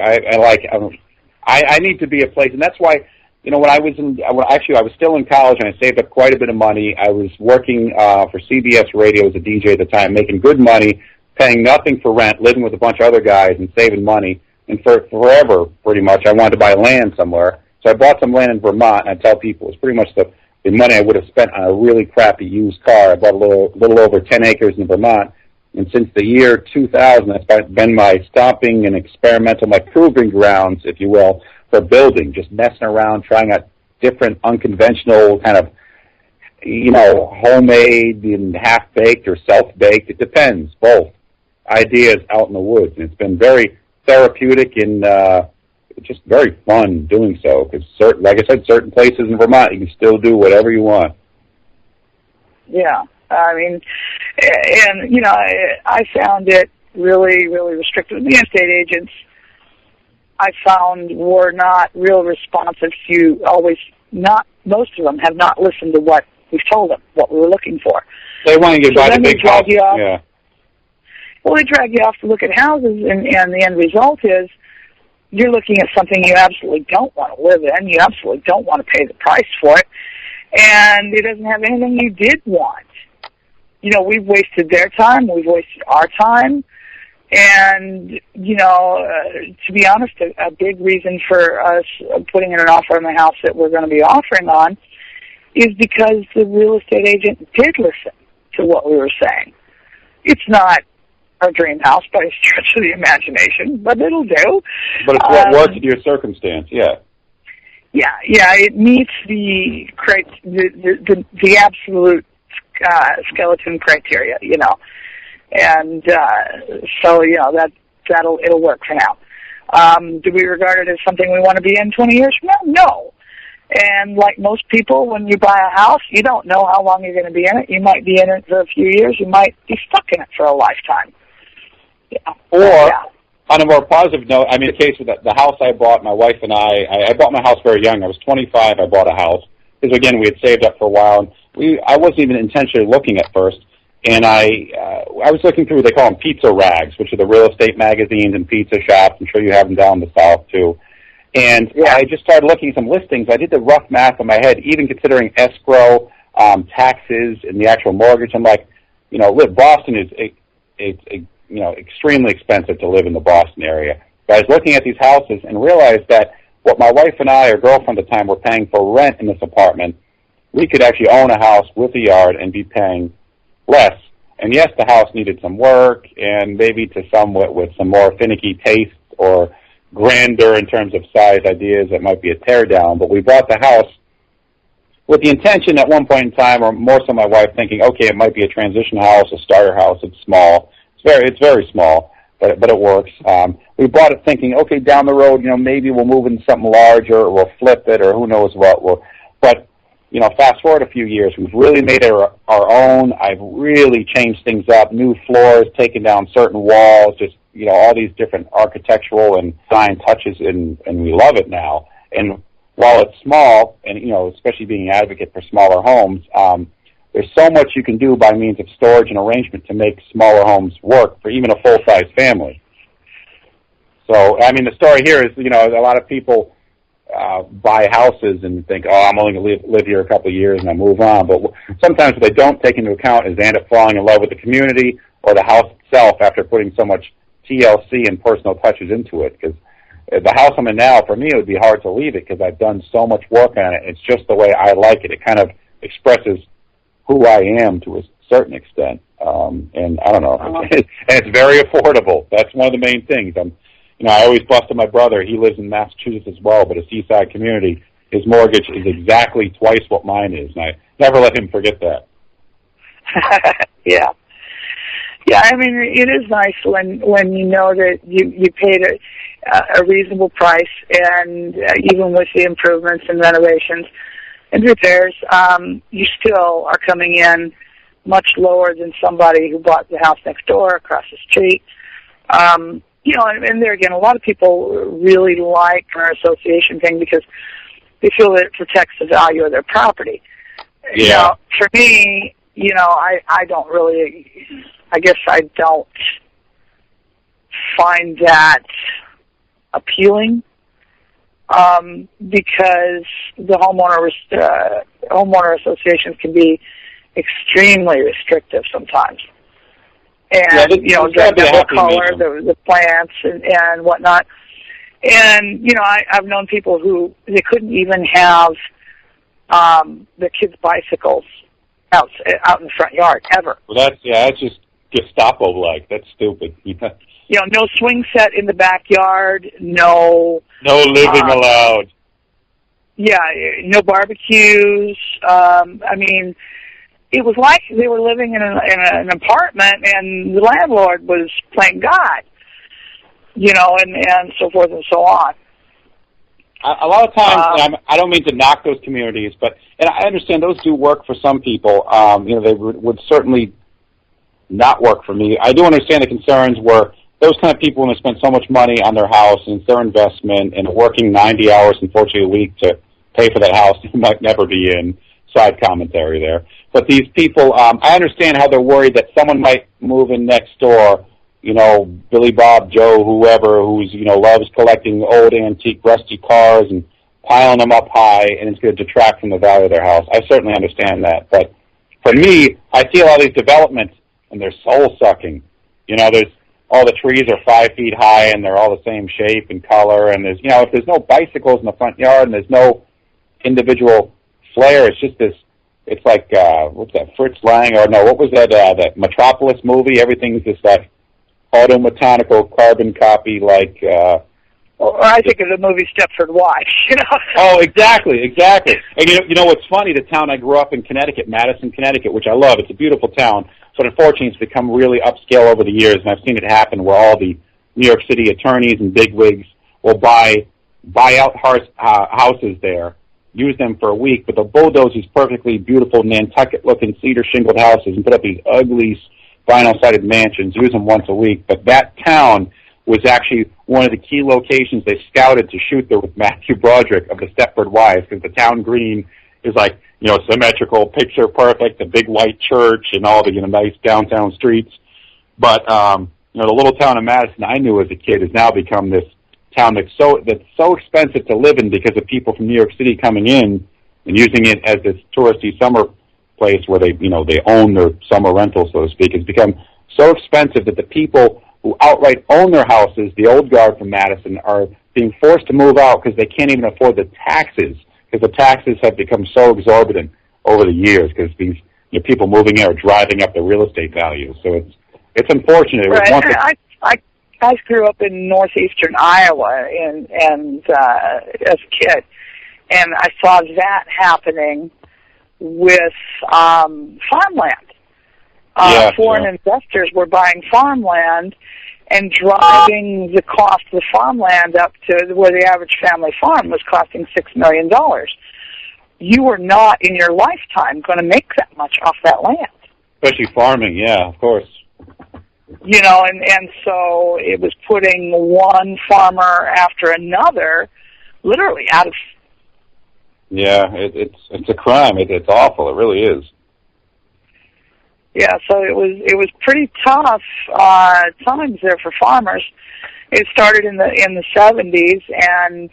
I need to be a place, and that's why when I was still in college and I saved up quite a bit of money. I was working for CBS Radio as a DJ at the time, making good money, paying nothing for rent, living with a bunch of other guys and saving money. And for forever, pretty much, I wanted to buy land somewhere. So I bought some land in Vermont, and I tell people it was pretty much the money I would have spent on a really crappy used car. I bought a little over 10 acres in Vermont, and since the year 2000, that's been my stomping and experimental, my proving grounds, if you will, for building, just messing around, trying out different unconventional kind of, homemade and half-baked or self-baked. It depends, both ideas out in the woods. And it's been very therapeutic and just very fun doing so because, like I said, certain places in Vermont, you can still do whatever you want. Yeah. I mean, and, I found it really, really restrictive. The estate agents I found were not real responsive to most of them have not listened to what we've told them, what we were looking for. They want to get by the big house. Yeah. Well, they drag you off to look at houses, and the end result is you're looking at something you absolutely don't want to live in. You absolutely don't want to pay the price for it, and it doesn't have anything you did want. We've wasted their time. We've wasted our time. And, to be honest, a big reason for us putting in an offer on the house that we're going to be offering on is because the real estate agent did listen to what we were saying. It's not our dream house by a stretch of the imagination, but it'll do. But it's what works in your circumstance, yeah. Yeah, it meets the absolute skeleton criteria, and so it'll work for now. Do we regard it as something we want to be in 20 years from now? No. And like most people, when you buy a house, you don't know how long you're going to be in it. You might be in it for a few years. You might be stuck in it for a lifetime. Yeah. Or, on a more positive note, I mean, the case with the house I bought, my wife and I bought my house very young. I was 25. I bought a house because, again, we had saved up for a while. And I wasn't even intentionally looking at first. And I was looking through, they call them pizza rags, which are the real estate magazines and pizza shops. I'm sure you have them down in the South, too. And I just started looking at some listings. I did the rough math in my head, even considering escrow, taxes, and the actual mortgage. I'm like, Boston is extremely expensive to live in the Boston area. But I was looking at these houses and realized that what my wife and I, or girlfriend at the time, were paying for rent in this apartment, we could actually own a house with a yard and be paying less. And yes, the house needed some work, and maybe to somewhat with some more finicky tastes or grander in terms of size ideas that might be a tear down, but we bought the house with the intention at one point in time, or more so my wife, thinking, okay, it might be a transition house, a starter house. It's small. It's very small, but it works. We bought it thinking, okay, down the road, maybe we'll move into something larger, or we'll flip it, or who knows what. But fast forward a few years, we've really made it our own. I've really changed things up, new floors, taken down certain walls, just all these different architectural and design touches, and we love it now. And while it's small, and especially being an advocate for smaller homes, there's so much you can do by means of storage and arrangement to make smaller homes work for even a full-size family. So, I mean, the story here is, a lot of people buy houses and think, I'm only going to live here a couple of years and I move on. But sometimes what they don't take into account is they end up falling in love with the community or the house itself after putting so much TLC and personal touches into it. Because the house I'm in now, for me, it would be hard to leave it because I've done so much work on it. It's just the way I like it. It kind of expresses who I am to a certain extent. And I don't know. And it's very affordable. That's one of the main things. I always busted my brother. He lives in Massachusetts as well, but a seaside community. His mortgage is exactly twice what mine is, and I never let him forget that. Yeah. I mean, it is nice when you know that you paid a reasonable price, and even with the improvements and renovations and repairs, you still are coming in much lower than somebody who bought the house next door, across the street. And there again, a lot of people really like our association thing because they feel that it protects the value of their property. Yeah. For me, I don't really, I guess I don't find that appealing because the homeowner associations can be extremely restrictive sometimes. And, the color, the plants and whatnot. And, I've known people who, they couldn't even have their kids' bicycles out in the front yard, ever. Well, that's just Gestapo-like. That's stupid. No swing set in the backyard, no living allowed. Yeah, no barbecues. I mean, it was like they were living in an apartment, and the landlord was playing God, and so forth and so on. A lot of times, I don't mean to knock those communities, and I understand those do work for some people. They would certainly not work for me. I do understand the concerns where those kind of people, when they spend so much money on their house and it's their investment and working 90 hours, unfortunately, a week to pay for that house, you might never be in. Side commentary there. But these people, I understand how they're worried that someone might move in next door, Billy Bob, Joe, whoever, who's, loves collecting old antique rusty cars and piling them up high, and it's going to detract from the value of their house. I certainly understand that. But for me, I see a lot of these developments, and they're soul-sucking. There's all the trees are 5 feet high, and they're all the same shape and color, and there's, if there's no bicycles in the front yard and there's no individual flair, it's just this, it's like, what's that, Fritz Lang, or no, what was that Metropolis movie? Everything's this, like, automechanical carbon copy, like, or I think of the movie Stepford Wives, Oh, exactly. And you know what's funny, the town I grew up in, Connecticut, Madison, Connecticut, which I love, it's a beautiful town, but unfortunately it's become really upscale over the years, and I've seen it happen where all the New York City attorneys and bigwigs will buy out houses there, use them for a week, but they'll bulldoze these perfectly beautiful Nantucket-looking cedar shingled houses and put up these ugly vinyl-sided mansions, use them once a week. But that town was actually one of the key locations they scouted to shoot there with Matthew Broderick of the Stepford Wives, because the town green is like, symmetrical, picture perfect, the big white church and all the, nice downtown streets. But, the little town of Madison I knew as a kid has now become this town that's so expensive to live in because of people from New York City coming in and using it as this touristy summer place where they own their summer rental, so to speak. It's become so expensive that the people who outright own their houses, the old guard from Madison, are being forced to move out because they can't even afford the taxes, because the taxes have become so exorbitant over the years because these people moving in are driving up the real estate value. So it's unfortunate. Right. I grew up in northeastern Iowa and as a kid, and I saw that happening with farmland. Foreign investors were buying farmland and driving the cost of the farmland up to where the average family farm was costing $6 million. You were not in your lifetime going to make that much off that land. Especially farming, yeah, of course. And so it was putting one farmer after another literally out of... Yeah, it's a crime. It's awful. It really is. Yeah, so it was pretty tough times there for farmers. It started in the 70s, and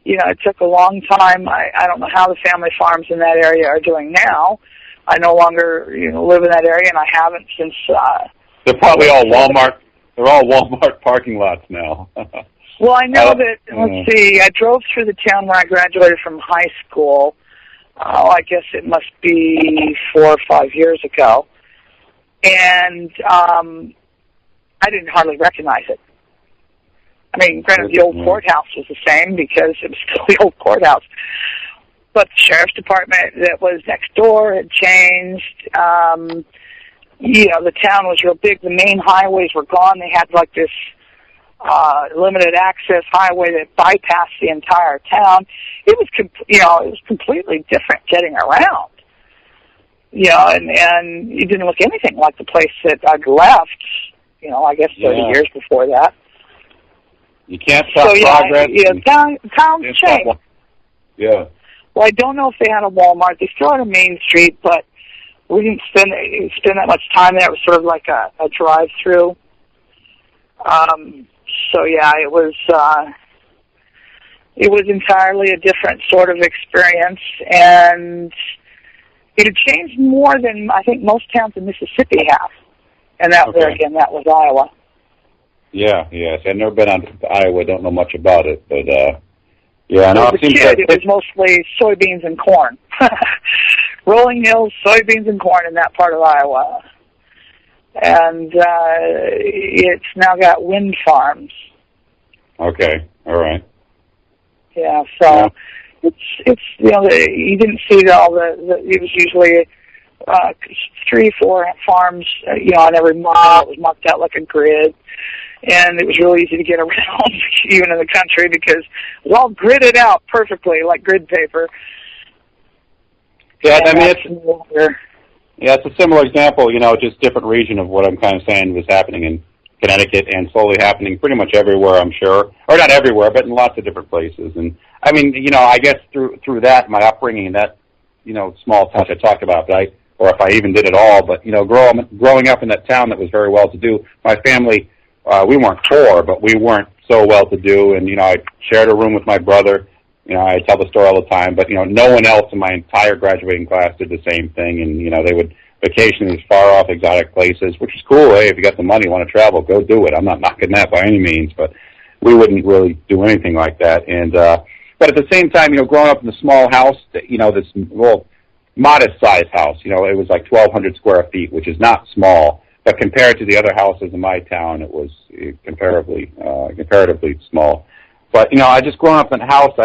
it took a long time. I don't know how the family farms in that area are doing now. I no longer live in that area, and I haven't since. They're probably all Walmart. They're all Walmart parking lots now. Well, I know that. Let's see. I drove through the town where I graduated from high school. I guess it must be 4 or 5 years ago. And I didn't hardly recognize it. I mean, granted, the old courthouse was the same because it was still the old courthouse. But the sheriff's department that was next door had changed. The town was real big. The main highways were gone. They had like this limited access highway that bypassed the entire town. It was completely different getting around. And it didn't look anything like the place that I'd left. I guess 30 years before that. You can't stop progress. Towns change. Yeah. Well, I don't know if they had a Walmart. They still had a Main Street, but we didn't spend that much time there. It was sort of like a drive-through. It was entirely a different sort of experience, and it had changed more than I think most towns in Mississippi have. And that was Iowa. Yeah, yes. I've never been on to Iowa. Don't know much about it, but yeah. As a kid, it was mostly soybeans and corn. Rolling hills, soybeans and corn in that part of Iowa. And it's now got wind farms. Okay, all right. Yeah, so it's you didn't see it was usually 3-4 farms, on every mile. It was marked out like a grid, and it was really easy to get around, even in the country, because it was all gridded out perfectly, like grid paper. Yeah, it's a similar example, just different region of what I'm kind of saying was happening in Connecticut and slowly happening pretty much everywhere, I'm sure. Or not everywhere, but in lots of different places. And, I mean, I guess through that, my upbringing in that, small town I talked about, or if I even did it all, but, growing up in that town that was very well-to-do, my family, we weren't poor, but we weren't so well-to-do, and, I shared a room with my brother. I tell the story all the time, but, no one else in my entire graduating class did the same thing, and, they would vacation in these far-off exotic places, which is cool. Hey, if you got the money, want to travel, go do it. I'm not knocking that by any means, but we wouldn't really do anything like that. And but at the same time, growing up in a small house, this modest-sized house, it was like 1,200 square feet, which is not small, but compared to the other houses in my town, it was comparatively small. But, I just growing up in a house,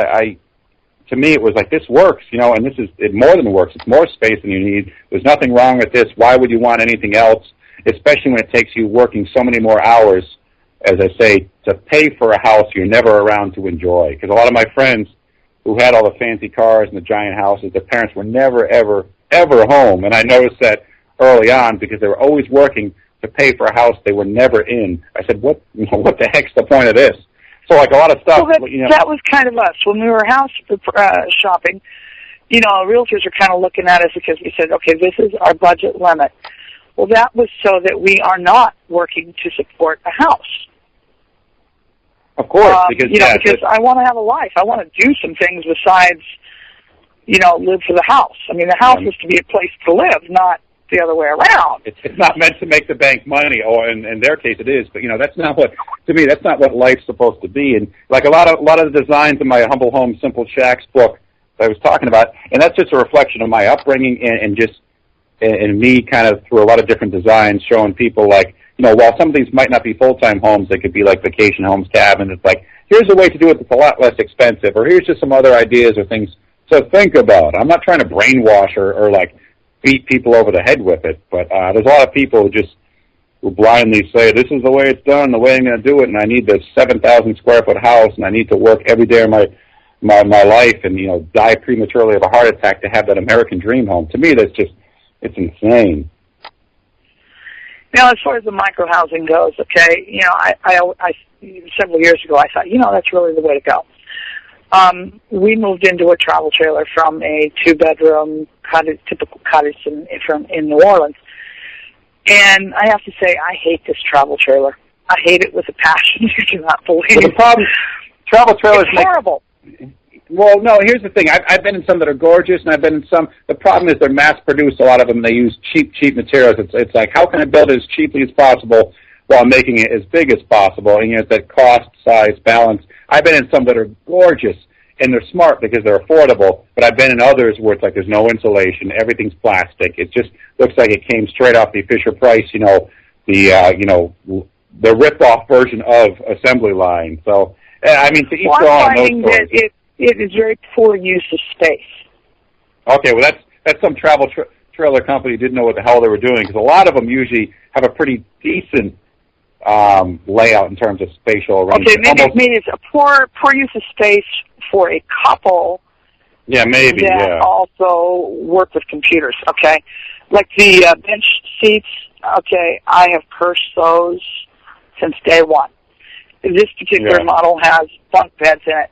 to me, it was like, this works, and this is it more than works. It's more space than you need. There's nothing wrong with this. Why would you want anything else, especially when it takes you working so many more hours, as I say, to pay for a house you're never around to enjoy? Because a lot of my friends, who had all the fancy cars and the giant houses, their parents were never, ever, ever home. And I noticed that early on because they were always working to pay for a house they were never in. I said, what the heck's the point of this? So like a lot of stuff. Well, that was kind of us. When we were house shopping, realtors are kind of looking at us because we said, okay, this is our budget limit. Well, that was so that we are not working to support a house. Of course, because I want to have a life. I want to do some things besides, live for the house. I mean, the house is to be a place to live, not the other way around. It's not meant to make the bank money, or in their case it is, but that's not what, to me, that's not what life's supposed to be. And like a lot of the designs in my Humble Home, Simple Shacks book that I was talking about, and that's just a reflection of my upbringing and me kind of through a lot of different designs showing people like, while some of these might not be full-time homes, they could be like vacation homes, cabins. It's like, here's a way to do it that's a lot less expensive, or here's just some other ideas or things to think about. I'm not trying to brainwash or like beat people over the head with it, but there's a lot of people who just will blindly say, this is the way it's done, the way I'm going to do it, and I need this 7,000 square foot house, and I need to work every day of my life and, die prematurely of a heart attack to have that American dream home. To me, that's just, it's insane. Now, as far as the micro housing goes, okay, I several years ago I thought, that's really the way to go. We moved into a travel trailer from a 2-bedroom typical cottage in New Orleans, and I have to say I hate this travel trailer. I hate it with a passion you do not believe. Well, the problem, travel trailers it's horrible. Well, no, here's the thing. I've been in some that are gorgeous, and I've been in some. The problem is they're mass-produced, a lot of them. They use cheap materials. It's like, how can I build it as cheaply as possible while making it as big as possible? And it's that cost, size, balance. I've been in some that are gorgeous, and they're smart because they're affordable, but I've been in others where it's like there's no insulation, everything's plastic. It just looks like it came straight off the Fisher-Price, the rip-off version of Assembly Line. So, I mean, to each their own on those stories. It is very poor use of space. Okay, well, that's some travel trailer company didn't know what the hell they were doing, because a lot of them usually have a pretty decent layout in terms of spatial arrangement. Okay, maybe it's a poor use of space for a couple. Yeah, maybe. That also work with computers. Okay, like the bench seats. Okay, I have cursed those since day one. This particular model has bunk beds in it.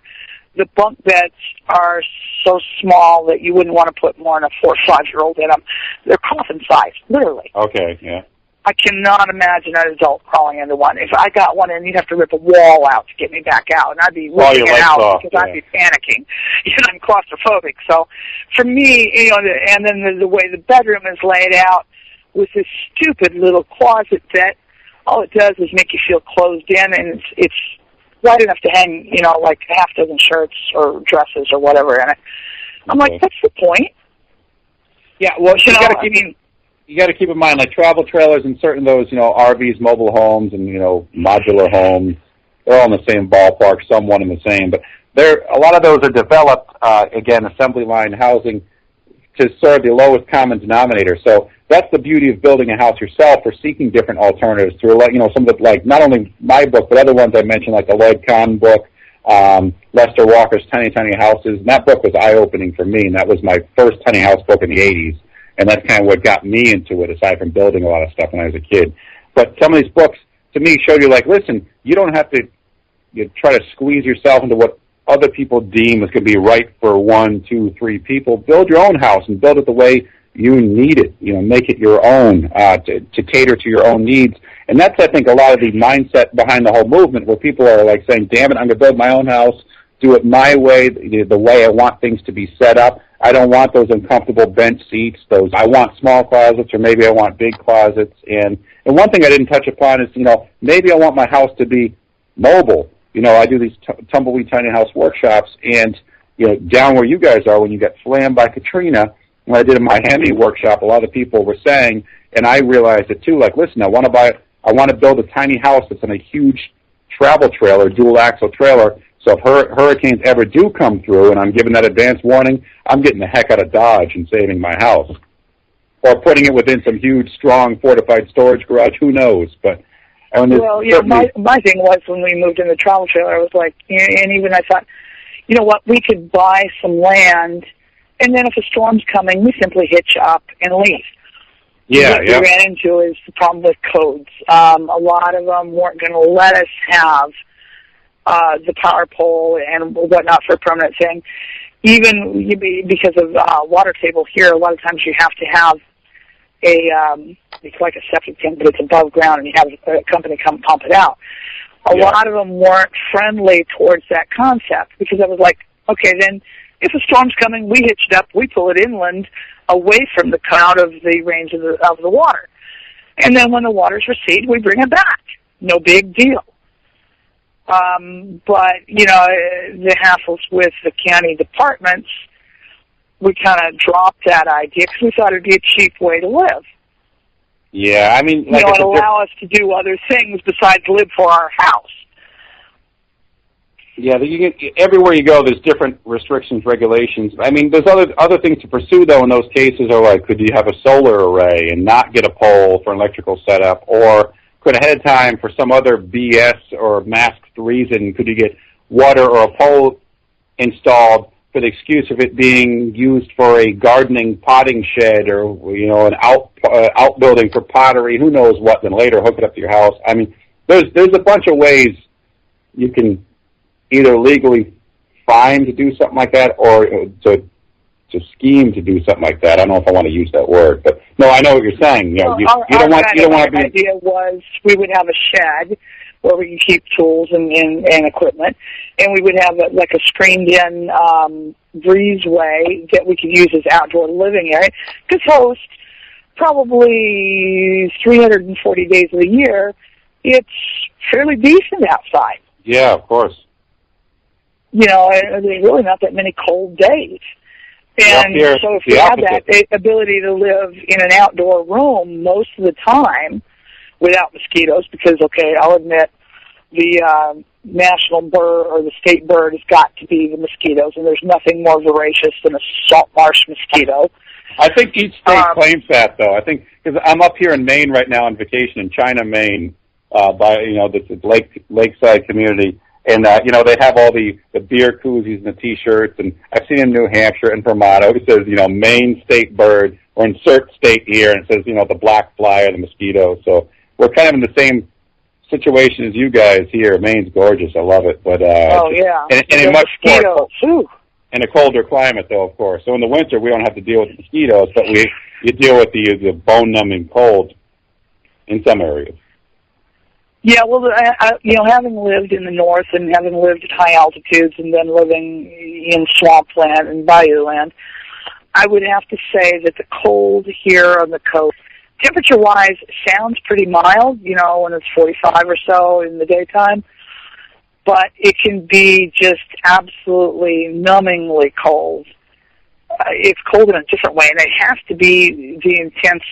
The bunk beds are so small that you wouldn't want to put more than a 4 or 5-year-old in them. They're coffin size, literally. Okay, yeah. I cannot imagine an adult crawling into one. If I got one in, you'd have to rip a wall out to get me back out, and I'd be ripping it out because I'd be panicking. I'm claustrophobic. So for me, and then the way the bedroom is laid out with this stupid little closet that all it does is make you feel closed in, and it's wide enough to hang, like a half dozen shirts or dresses or whatever in it. I'm like, that's the point. Yeah, well, you got to keep in mind, like travel trailers and certain those, RVs, mobile homes, and modular homes. They're all in the same ballpark, some one and the same. But a lot of those are developed, again, assembly line housing to serve the lowest common denominator. So that's the beauty of building a house yourself, or seeking different alternatives through, some of the, like, not only my book, but other ones I mentioned, like the Lloyd Kahn book, Lester Walker's Tiny Houses. And that book was eye-opening for me, and that was my first tiny house book in the 80s. And that's kind of what got me into it, aside from building a lot of stuff when I was a kid. But some of these books, to me, showed you, like, listen, you don't have to try to squeeze yourself into what other people deem is going to be right for 1, 2, 3 people. Build your own house and build it the way you need it. Make it your own to cater to your own needs. And that's, I think, a lot of the mindset behind the whole movement, where people are like saying, damn it, I'm going to build my own house, do it my way, the way I want things to be set up. I don't want those uncomfortable bench seats. I want small closets, or maybe I want big closets. And one thing I didn't touch upon is, maybe I want my house to be mobile. I do these tumbleweed tiny house workshops, and, down where you guys are, when you got slammed by Katrina, when I did a Miami workshop, a lot of people were saying, and I realized it too, like, listen, I want to build a tiny house that's in a huge travel trailer, dual axle trailer. So if hurricanes ever do come through, and I'm giving that advance warning, I'm getting the heck out of Dodge and saving my house. Or putting it within some huge, strong, fortified storage garage, who knows? But my thing was, when we moved in the travel trailer, I was like, and even I thought, you know what, we could buy some land, and then if a storm's coming, we simply hitch up and leave. Yeah, what we ran into is the problem with codes. A lot of them weren't going to let us have the power pole and whatnot for a permanent thing. Even because of water table here, a lot of times you have to have it's like a septic tank, but it's above ground, and you have a company come pump it out. A lot of them weren't friendly towards that concept, because I was like, okay, then if a storm's coming, we hitch it up, we pull it inland, away from the out of the range of the water. And then when the waters recede, we bring it back. No big deal. But, you know, the hassles with the county departments, we kind of dropped that idea because we thought it would be a cheap way to live. Yeah, I mean, like, you know, and allow us to do other things besides live for our house. Yeah, everywhere you go, there's different restrictions, regulations. I mean, there's other things to pursue, though, in those cases. Are like, could you have a solar array and not get a pole for an electrical setup? Or could ahead of time, for some other BS or masked reason, could you get water or a pole installed for the excuse of it being used for a gardening potting shed, or, you know, an outbuilding for pottery, who knows what, then later hook it up to your house? I mean, there's a bunch of ways you can either legally find to do something like that, or to scheme to do something like that. I don't know if I want to use that word, but no, I know what you're saying. You know, you don't want to be. Our idea was we would have a shed where we can keep tools and equipment, and we would have like a screened-in breezeway that we could use as outdoor living area. Because host, probably 340 days of the year, it's fairly decent outside. Yeah, of course. You know, there's really not that many cold days. And so if you have that ability to live in an outdoor room most of the time without mosquitoes, because, okay, I'll admit the national bird or the state bird has got to be the mosquitoes, and there's nothing more voracious than a salt marsh mosquito. I think each state claims that, though. I think, because I'm up here in Maine right now on vacation, in China, Maine, by, you know, this lakeside community. And, you know, they have all the beer koozies and the T-shirts, and I've seen in New Hampshire and Vermont, it says, you know, Maine state bird, or insert state here, and it says, you know, the black fly or the mosquito. So we're kind of in the same situation as you guys here. Maine's gorgeous. I love it. But, yeah. And in much more, in a colder climate, though, of course. So in the winter, we don't have to deal with mosquitoes, but you deal with the bone-numbing cold in some areas. Yeah, well, you know, having lived in the north and having lived at high altitudes and then living in swampland and bayou land, I would have to say that the cold here on the coast, temperature-wise, sounds pretty mild, you know, when it's 45 or so in the daytime, but it can be just absolutely numbingly cold. It's cold in a different way, and it has to be the intense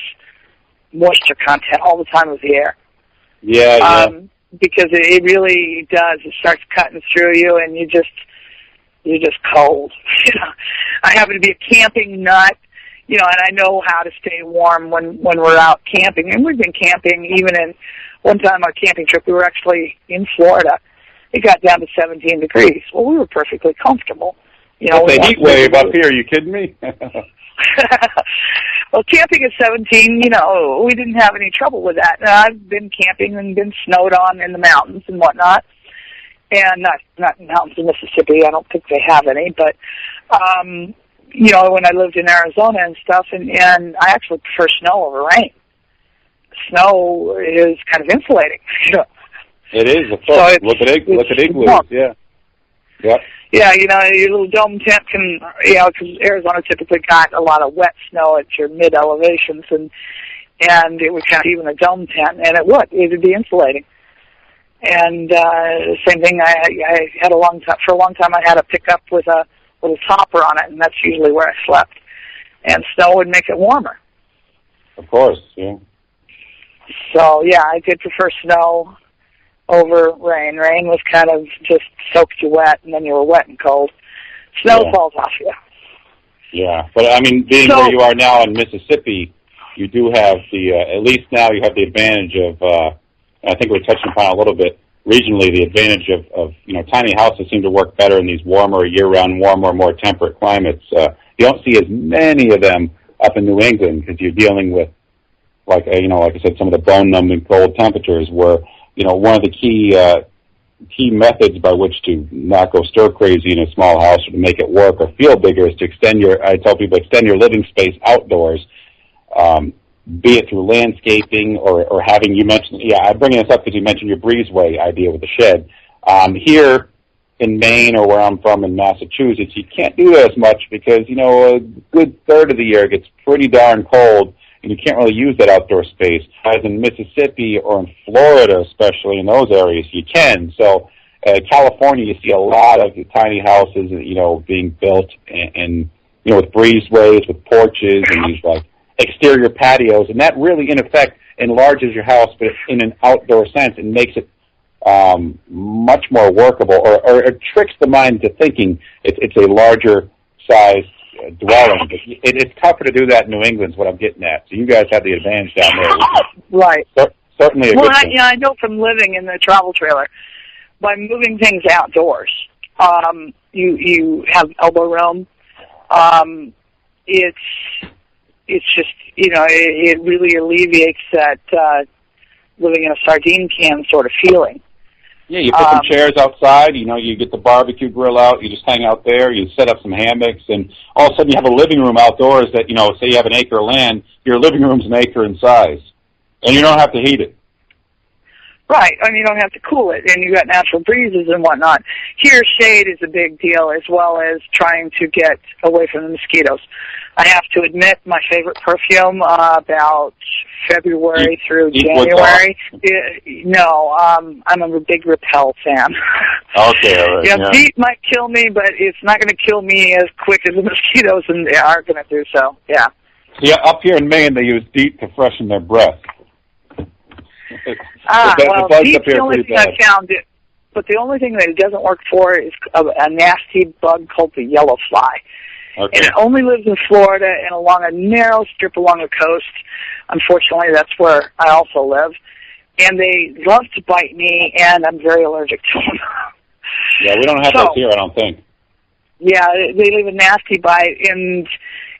moisture content all the time of the air. Yeah. Because it really does. It starts cutting through you, and you're just cold. You know, I happen to be a camping nut, you know, and I know how to stay warm when we're out camping. And we've been camping even in one time on a camping trip. We were actually in Florida. It got down to 17 degrees. Well, we were perfectly comfortable. You know, it's a heat wave up here. Are you kidding me? Well, camping at 17, you know, we didn't have any trouble with that. Now, I've been camping and been snowed on in the mountains and whatnot, and not mountains in Mississippi. I don't think they have any, but you know, when I lived in Arizona and stuff, and I actually prefer snow over rain. Snow is kind of insulating. It is, of course. So look at igloos. Yeah. Yep. Yeah, you know, your little dome tent can, you know, because Arizona typically got a lot of wet snow at your mid-elevations, and it would kind of even a dome tent, and it would be insulating. And same thing, I had for a long time I had a pickup with a little topper on it, and that's usually where I slept. And snow would make it warmer. Of course, yeah. So, yeah, I did prefer snow over rain. Rain was kind of just soaked you wet, and then you were wet and cold. Snow falls off you. Yeah, but I mean, being where you are now in Mississippi, you do have at least now you have the advantage of, I think we're touching upon a little bit, regionally, the advantage of tiny houses seem to work better in these warmer, year-round, warmer, more temperate climates. You don't see as many of them up in New England because you're dealing with, like I said, some of the bone-numbing cold temperatures where, one of the key methods by which to not go stir crazy in a small house or to make it work or feel bigger is to extend your living space outdoors, be it through landscaping or having, you mentioned, I'm bringing this up because you mentioned your breezeway idea with the shed. Here in Maine or where I'm from in Massachusetts, you can't do that as much because, a good third of the year it gets pretty darn cold and you can't really use that outdoor space. As in Mississippi or in Florida, especially in those areas, you can. So California, you see a lot of tiny houses, being built and with breezeways, with porches and these exterior patios, and that really, in effect, enlarges your house, but in an outdoor sense, and makes it much more workable, or it tricks the mind into thinking it's a larger size dwelling. But it's tougher to do that in New England, is what I'm getting at. So you guys have the advantage down there. Right. Certainly a good thing. I know from living in the travel trailer, by moving things outdoors, you have elbow room. It's just, it really alleviates that living in a sardine can sort of feeling. Yeah, you put some chairs outside, you get the barbecue grill out, you just hang out there, you set up some hammocks, and all of a sudden you have a living room outdoors that, say you have an acre of land, your living room's an acre in size, and you don't have to heat it. Right, you don't have to cool it, and you got natural breezes and whatnot. Here, shade is a big deal, as well as trying to get away from the mosquitoes. I have to admit, my favorite perfume about February through January. I'm a big Repel fan. Okay, all right. DEET might kill me, but it's not going to kill me as quick as the mosquitoes are going to do so. Yeah. Yeah, up here in Maine, they use DEET to freshen their breath. DEET's the only thing I found. But the only thing that it doesn't work for is a nasty bug called the yellow fly. Okay. And it only lives in Florida and along a narrow strip along the coast. Unfortunately, that's where I also live. And they love to bite me, and I'm very allergic to them. Yeah, we don't have those here, I don't think. Yeah, they leave a nasty bite, and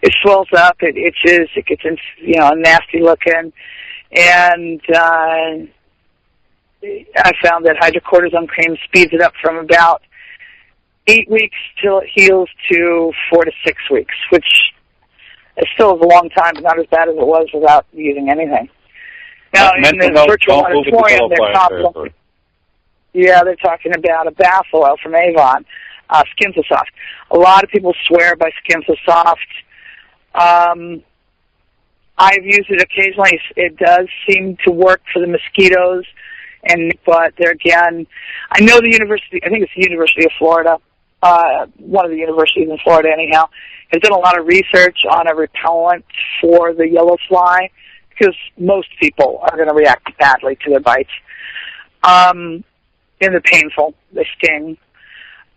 it swells up, it itches, it gets, nasty looking. And I found that hydrocortisone cream speeds it up from about 8 weeks till it heals to 4 to 6 weeks, which is still a long time, but not as bad as it was without using anything. Now, in the virtual auditorium, they're talking about a bath oil from Avon, Skimsosoft. A lot of people swear by Skimsosoft. I've used it occasionally. It does seem to work for the mosquitoes, but there again, I know the university, I think it's the University of Florida, one of the universities in Florida anyhow, has done a lot of research on a repellent for the yellow fly, because most people are going to react badly to their bites. And they're painful. They sting.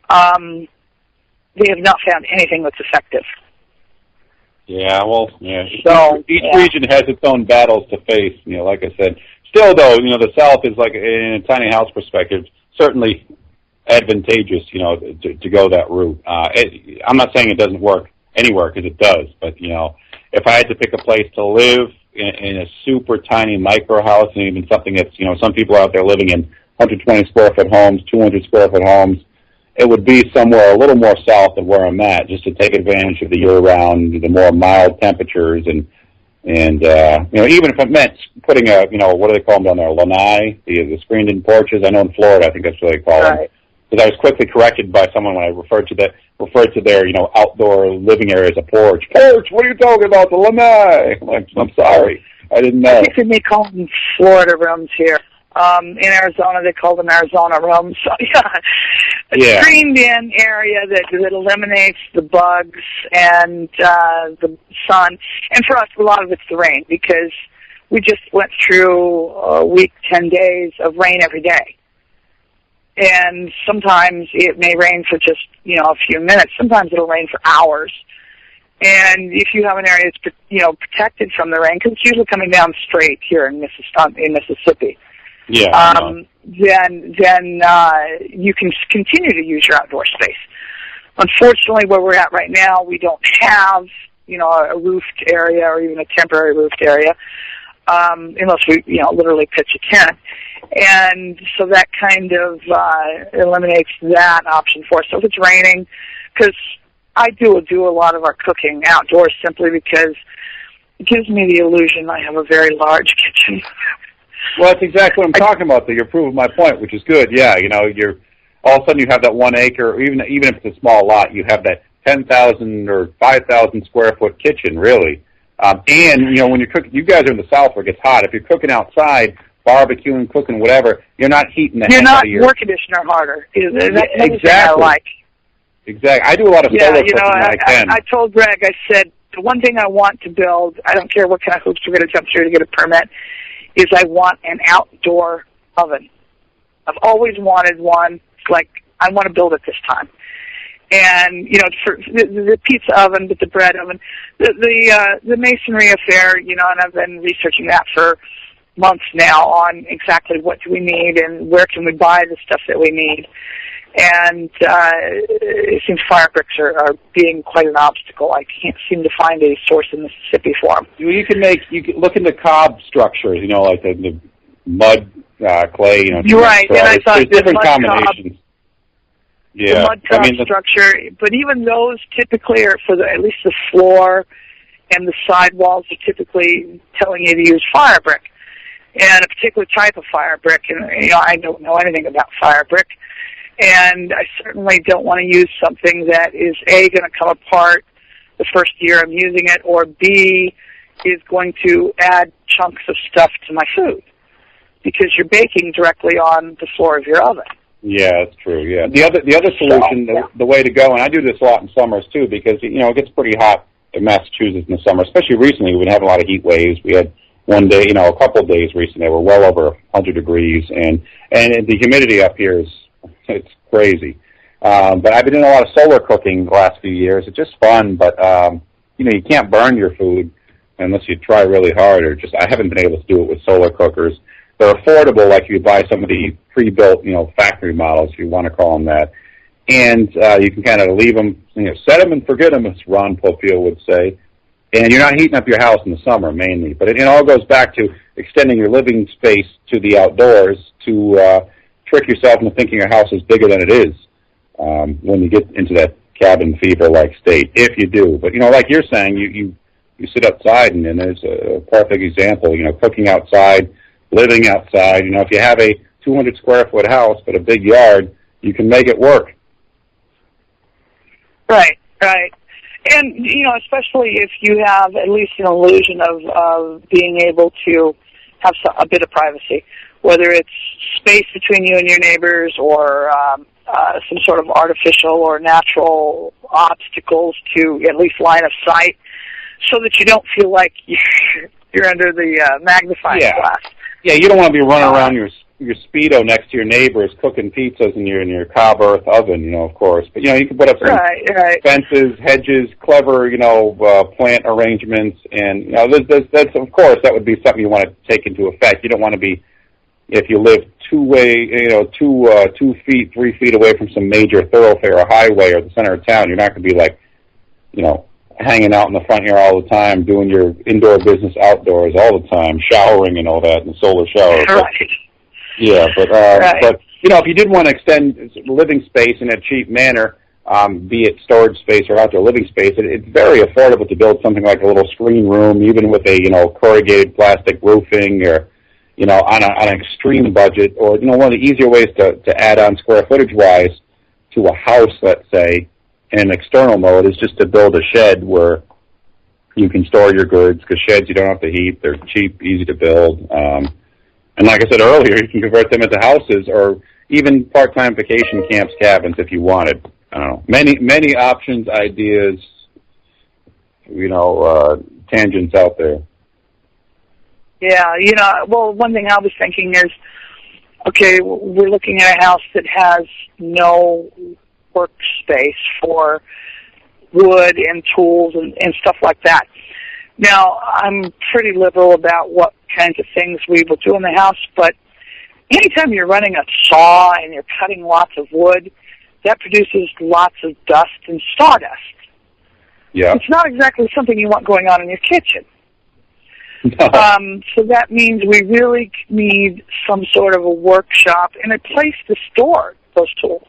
They have not found anything that's effective. Yeah, each region has its own battles to face, like I said. Still, though, the South is, like, in a tiny house perspective, certainly advantageous, to go that route. I'm not saying it doesn't work anywhere, because it does, but, if I had to pick a place to live in a super tiny micro house, and even something that's, some people out there living in 120 square foot homes, 200 square foot homes, it would be somewhere a little more south of where I'm at, just to take advantage of the year-round, the more mild temperatures, and even if it meant putting a, what do they call them down there, lanai, the screened-in porches. I know in Florida, I think that's what they call them. Because I was quickly corrected by someone when I referred to their, outdoor living area as a porch. Porch? What are you talking about? The lanai? I'm sorry, I didn't know. I think they may call them Florida rooms here. In Arizona, they call them Arizona rooms. So, a screened-in area that eliminates the bugs and the sun. And for us, a lot of it's the rain, because we just went through a week, 10 days of rain every day. And sometimes it may rain for just, a few minutes. Sometimes it'll rain for hours. And if you have an area that's, protected from the rain, because it's usually coming down straight here in Mississippi. then you can continue to use your outdoor space. Unfortunately, where we're at right now, we don't have, a roofed area or even a temporary roofed area, unless we, literally pitch a tent. And so that kind of eliminates that option for us. So if it's raining, because I do a lot of our cooking outdoors simply because it gives me the illusion I have a very large kitchen. Well, that's exactly what I'm talking about, though. You're proving my point, which is good. Yeah, you're all of a sudden you have that 1 acre, or even if it's a small lot, you have that 10,000 or 5,000 square foot kitchen, really. And when you're cooking, you guys are in the South where it gets hot. If you're cooking outside, barbecuing, cooking, whatever, you're not heating the heck out of your... You're not air conditioner harder. That's exactly. I like. Exactly. I do a lot of solo cooking when I can. I told Greg, I said, the one thing I want to build, I don't care what kind of hoops we're going to jump through to get a permit, is I want an outdoor oven. I've always wanted one. It's like, I want to build it this time. And, for the pizza oven, but the bread oven, the masonry affair, and I've been researching that for months now on exactly what do we need and where can we buy the stuff that we need. And it seems fire bricks are being quite an obstacle. I can't seem to find a source in Mississippi for them. You can look into cob structures, like the mud, clay, You're right, and I thought there's different combinations. The mud cob structure, but even those typically are for at least the floor and the sidewalls are typically telling you to use fire brick. And a particular type of fire brick, and I don't know anything about fire brick, and I certainly don't want to use something that is A, going to come apart the first year I'm using it, or B, is going to add chunks of stuff to my food, because you're baking directly on the floor of your oven. Yeah, that's true, yeah. The other solution, the way to go, and I do this a lot in summers too, because, it gets pretty hot in Massachusetts in the summer, especially recently. We've been having a lot of heat waves. We had one day, a couple of days recently, were well over 100 degrees, and the humidity up here it's crazy. But I've been doing a lot of solar cooking the last few years. It's just fun, but, you can't burn your food unless you try really hard, or I haven't been able to do it with solar cookers. They're affordable, like you buy some of the pre-built, factory models, if you want to call them that. And you can kind of leave them, set them and forget them, as Ron Popeil would say. And you're not heating up your house in the summer, mainly. But it all goes back to extending your living space to the outdoors to trick yourself into thinking your house is bigger than it is when you get into that cabin fever-like state, if you do. But, like you're saying, you sit outside, and there's a perfect example, cooking outside, living outside. If you have a 200-square-foot house but a big yard, you can make it work. Right. And, especially if you have at least an illusion of being able to have a bit of privacy, whether it's space between you and your neighbors or some sort of artificial or natural obstacles to at least line of sight, so that you don't feel like you're under the magnifying glass. Yeah, you don't want to be running around your Speedo next to your neighbors cooking pizzas in your Cobb Earth oven, of course. But, you can put up some fences, hedges, clever, plant arrangements. And, that's, of course, that would be something you want to take into effect. You don't want to be, if you live 2 feet, 3 feet away from some major thoroughfare or highway or the center of town, you're not going to be like, hanging out in the front here all the time, doing your indoor business outdoors all the time, showering and all that, in the solar shower. Right. Yeah, but if you did want to extend living space in a cheap manner, be it storage space or outdoor living space, it's very affordable to build something like a little screen room, even with a corrugated plastic roofing, or on an extreme budget, or one of the easier ways to add on square footage wise to a house, let's say, in an external mode, is just to build a shed where you can store your goods, because sheds you don't have to heat, they're cheap, easy to build. And like I said earlier, you can convert them into houses or even part-time vacation camps, cabins, if you wanted. I don't know. Many options, ideas, tangents out there. Yeah, well, one thing I was thinking is, okay, we're looking at a house that has no workspace for wood and tools and stuff like that. Now, I'm pretty liberal about what kinds of things we will do in the house, but anytime you're running a saw and you're cutting lots of wood, that produces lots of dust and sawdust. Yeah. It's not exactly something you want going on in your kitchen. No. So that means we really need some sort of a workshop and a place to store those tools.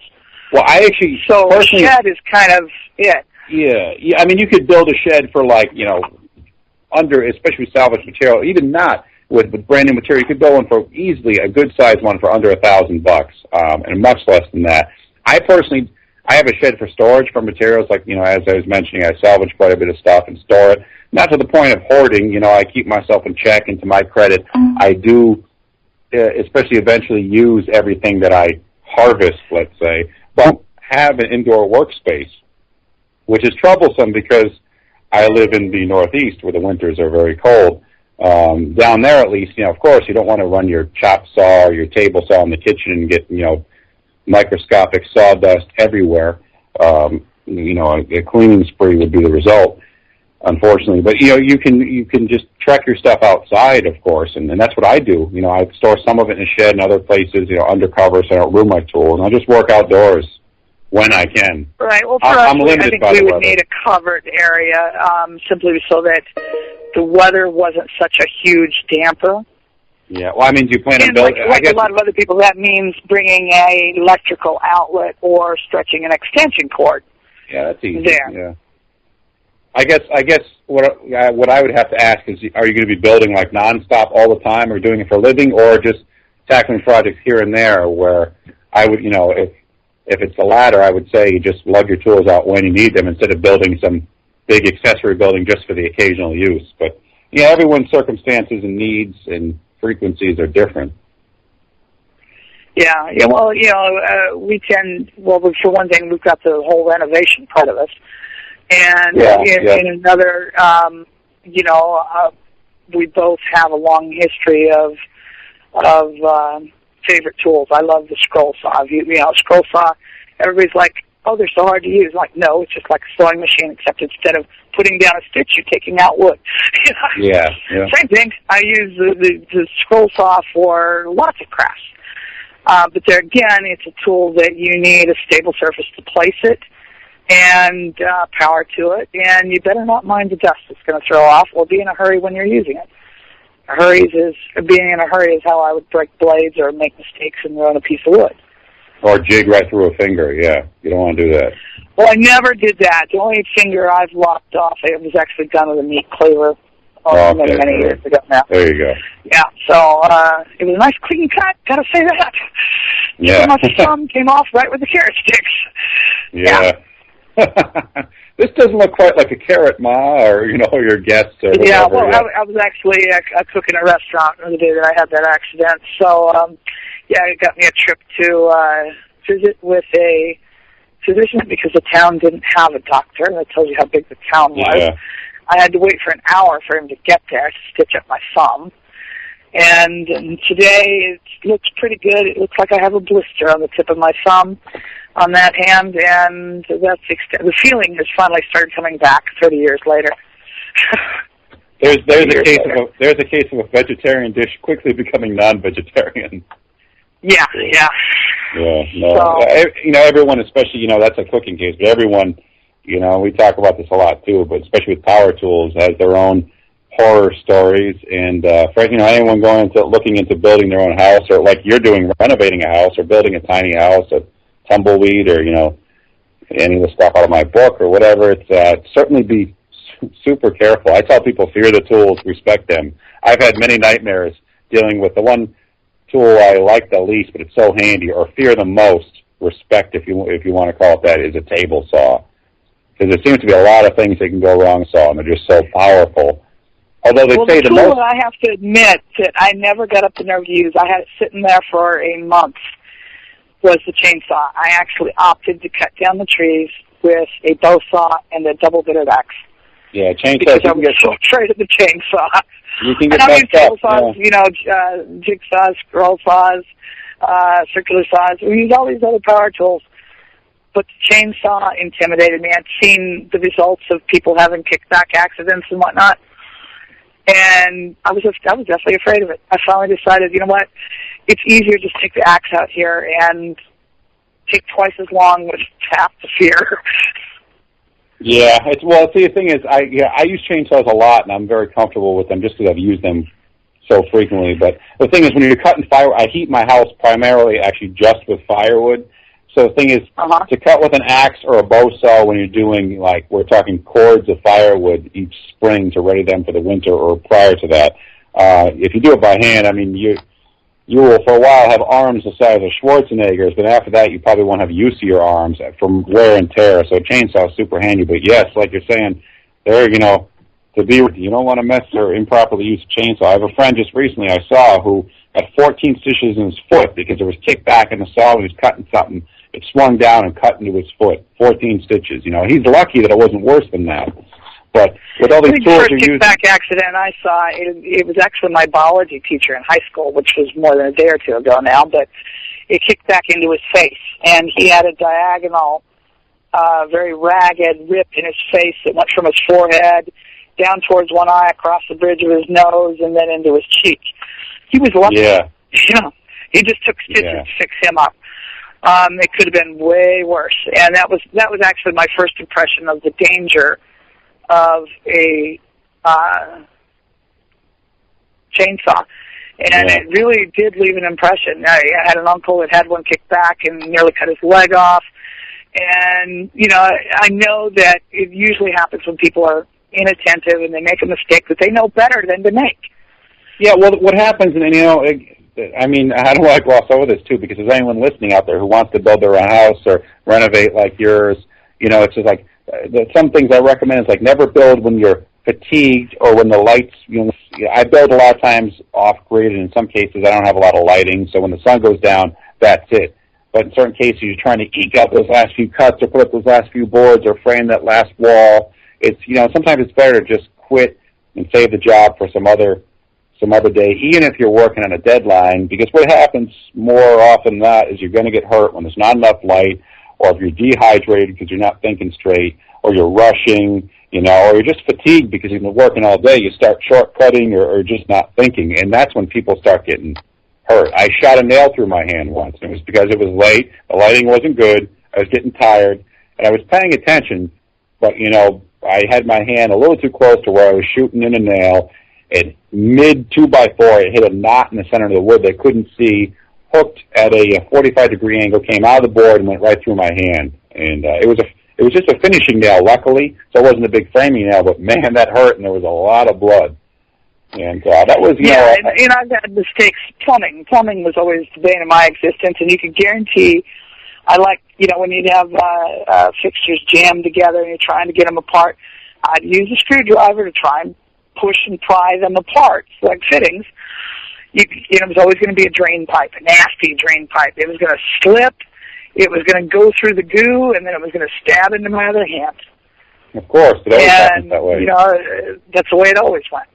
Well, I actually... So a shed is kind of it. Yeah. I mean, you could build a shed for, like, you know, under, especially salvage material, even not with brand new material. You could go in for easily a good-sized one for under $1,000, and much less than that. I have a shed for storage for materials, like, you know, as I was mentioning, I salvage quite a bit of stuff and store it. Not to the point of hoarding, you know, I keep myself in check, and to my credit, I do, especially eventually, use everything that I harvest, let's say, but have an indoor workspace, which is troublesome because I live in the Northeast where the winters are very cold. Down there, at least, you know, of course, you don't want to run your chop saw or your table saw in the kitchen and get, you know, microscopic sawdust everywhere. You know, a cleaning spree would be the result, unfortunately. But, you know, you can just trek your stuff outside, of course, and that's what I do. You know, I store some of it in a shed and other places, you know, undercover, so I don't ruin my tools. And I just work outdoors when I can. Right. Well, for us, I think we would need a covered area simply so that the weather wasn't such a huge damper. Yeah, well, I mean, do you plan on building... Like a lot of other people, that means bringing an electrical outlet or stretching an extension cord. Yeah, that's easy. There. Yeah. I guess what I would have to ask is, are you going to be building like nonstop all the time, or doing it for a living, or just tackling projects here and there? Where I would, you know, if it's the latter, I would say you just lug your tools out when you need them instead of building some big accessory building just for the occasional use. But yeah, everyone's circumstances and needs and frequencies are different. Yeah. Well, you know, for one thing, we've got the whole renovation part of us. And in another, you know, we both have a long history of favorite tools. I love the scroll saw. You know, scroll saw, everybody's like, oh, they're so hard to use. Like, no, it's just like a sewing machine, except instead of putting down a stitch, you're taking out wood. Yeah. Same thing. I use the scroll saw for lots of crafts. But there again, it's a tool that you need a stable surface to place it and power to it, and you better not mind the dust it's going to throw off, or be in a hurry when you're using it. Being in a hurry is how I would break blades or make mistakes and ruin a piece of wood. Or jig right through a finger, yeah. You don't want to do that. Well, I never did that. The only finger I've lopped off, it was actually done with a meat cleaver many years ago now. There you go. Yeah, so it was a nice clean cut, gotta say that. Yeah. My thumb came off right with the carrot sticks. Yeah. This doesn't look quite like a carrot, Ma, or, you know, your guests or whatever. Yeah, well, I was actually a cook in a restaurant the day that I had that accident. So, it got me a trip to visit with a physician because the town didn't have a doctor. That tells you how big the town was. Yeah. I had to wait for an hour for him to get there to stitch up my thumb. And today it looks pretty good. It looks like I have a blister on the tip of my thumb on that hand, and that's the extent. The feeling has finally started coming back 30 years later. There's a case of a vegetarian dish quickly becoming non-vegetarian. Yeah. Yeah, no. So, you know, everyone, especially, you know, that's a cooking case, but everyone, you know, we talk about this a lot too, but especially with power tools, has their own horror stories. And for, you know, anyone looking into building their own house, or like you're doing, renovating a house or building a tiny house, a tumbleweed, or, you know, any of the stuff out of my book or whatever, it's certainly be super careful. I tell people, fear the tools, respect them. I've had many nightmares dealing with the one tool I like the least, but it's so handy, or fear the most, respect, if you want to call it that, is a table saw. Because there seems to be a lot of things that can go wrong saw, and they're just so powerful. Although they say the most... I have to admit that I never got up the nerve to use. I had it sitting there for a month, was the chainsaw. I actually opted to cut down the trees with a bow saw and a double-bitted axe. Yeah, chainsaw. Because I was so afraid of the chainsaw. You can get I use table yeah. saws, you know, jigsaws, scroll saws, circular saws. We use all these other power tools. But the chainsaw intimidated me. I'd seen the results of people having kickback accidents and whatnot. And I was definitely afraid of it. I finally decided, you know what, it's easier to just take the axe out here and take twice as long with half the fear. Yeah, see, the thing is, I use chainsaws a lot, and I'm very comfortable with them just because I've used them so frequently. But the thing is, when you're cutting firewood, I heat my house primarily actually just with firewood. So the thing is, to cut with an axe or a bow saw when you're doing, like, we're talking cords of firewood each spring to ready them for the winter or prior to that. If you do it by hand, I mean, you will for a while have arms the size of Schwarzenegger's, but after that you probably won't have use of your arms from wear and tear. So a chainsaw is super handy. But yes, like you're saying, you don't want to mess or improperly use a chainsaw. I have a friend just recently I saw who had 14 stitches in his foot because there was kickback in the saw when he was cutting something. It swung down and cut into his foot. 14 stitches. He's lucky that it wasn't worse than that. But with all these tools you're using... The first kickback accident I saw, it was actually my biology teacher in high school, which was more than a day or two ago now, but it kicked back into his face. And he had a diagonal, very ragged rip in his face that went from his forehead down towards one eye, across the bridge of his nose, and then into his cheek. He was lucky. Yeah. He just took stitches to fix him up. It could have been way worse. And that was actually my first impression of the danger of a chainsaw. And it really did leave an impression. I had an uncle that had one kicked back and nearly cut his leg off. And, I know that it usually happens when people are inattentive and they make a mistake that they know better than to make. Yeah, well, what happens, and I mean, I don't want to gloss over this, too, because there's anyone listening out there who wants to build their own house or renovate like yours. It's just like, some things I recommend is like never build when you're fatigued or when the lights, I build a lot of times off-grid, and in some cases I don't have a lot of lighting, so when the sun goes down, that's it. But in certain cases you're trying to eke out those last few cuts or put up those last few boards or frame that last wall. It's, sometimes it's better to just quit and save the job for some other day, even if you're working on a deadline, because what happens more often than not is you're going to get hurt when there's not enough light, or if you're dehydrated because you're not thinking straight, or you're rushing, or you're just fatigued because you've been working all day. You start shortcutting or just not thinking, and that's when people start getting hurt. I shot a nail through my hand once, and it was because it was late, the lighting wasn't good, I was getting tired, and I was paying attention, but, I had my hand a little too close to where I was shooting in a nail, and mid 2x4, it hit a knot in the center of the wood they couldn't see, hooked at a 45-degree angle, came out of the board and went right through my hand. And it was just a finishing nail, luckily, so it wasn't a big framing nail, but man, that hurt, and there was a lot of blood. And that was, and I've had mistakes. Plumbing was always the bane of my existence, and you could guarantee, when you'd have fixtures jammed together and you're trying to get them apart, I'd use a screwdriver to try and push and pry them apart, like fittings. It was always going to be a drain pipe, a nasty drain pipe. It was going to slip, it was going to go through the goo, and then it was going to stab into my other hand. Of course, it always happens that way. That's the way it always went.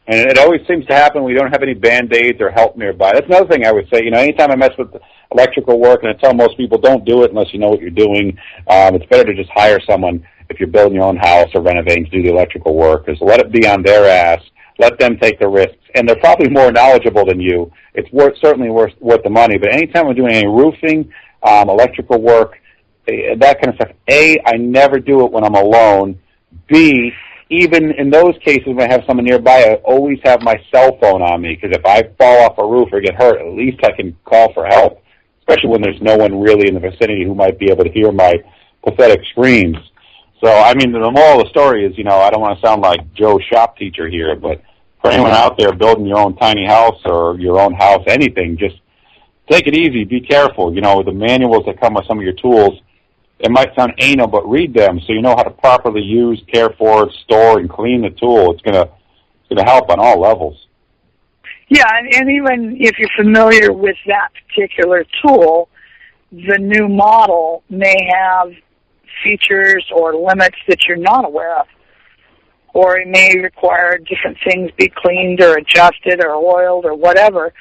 And it always seems to happen when we don't have any Band-Aids or help nearby. That's another thing I would say. Anytime I mess with electrical work, and I tell most people don't do it unless you know what you're doing, it's better to just hire someone if you're building your own house or renovating to do the electrical work, because let it be on their ass. Let them take the risks. And they're probably more knowledgeable than you. It's certainly worth the money. But anytime we're doing any roofing, electrical work, that kind of stuff, A, I never do it when I'm alone. B, even in those cases when I have someone nearby, I always have my cell phone on me, because if I fall off a roof or get hurt, at least I can call for help, especially when there's no one really in the vicinity who might be able to hear my pathetic screams. So, I mean, the moral of the story is, I don't want to sound like Joe shop teacher here, but for anyone out there building your own tiny house or your own house, anything, just take it easy, be careful. The manuals that come with some of your tools, it might sound anal, but read them so you know how to properly use, care for, store, and clean the tool. It's gonna help on all levels. Yeah, and even if you're familiar with that particular tool, the new model may have features or limits that you're not aware of. Or it may require different things be cleaned or adjusted or oiled or whatever.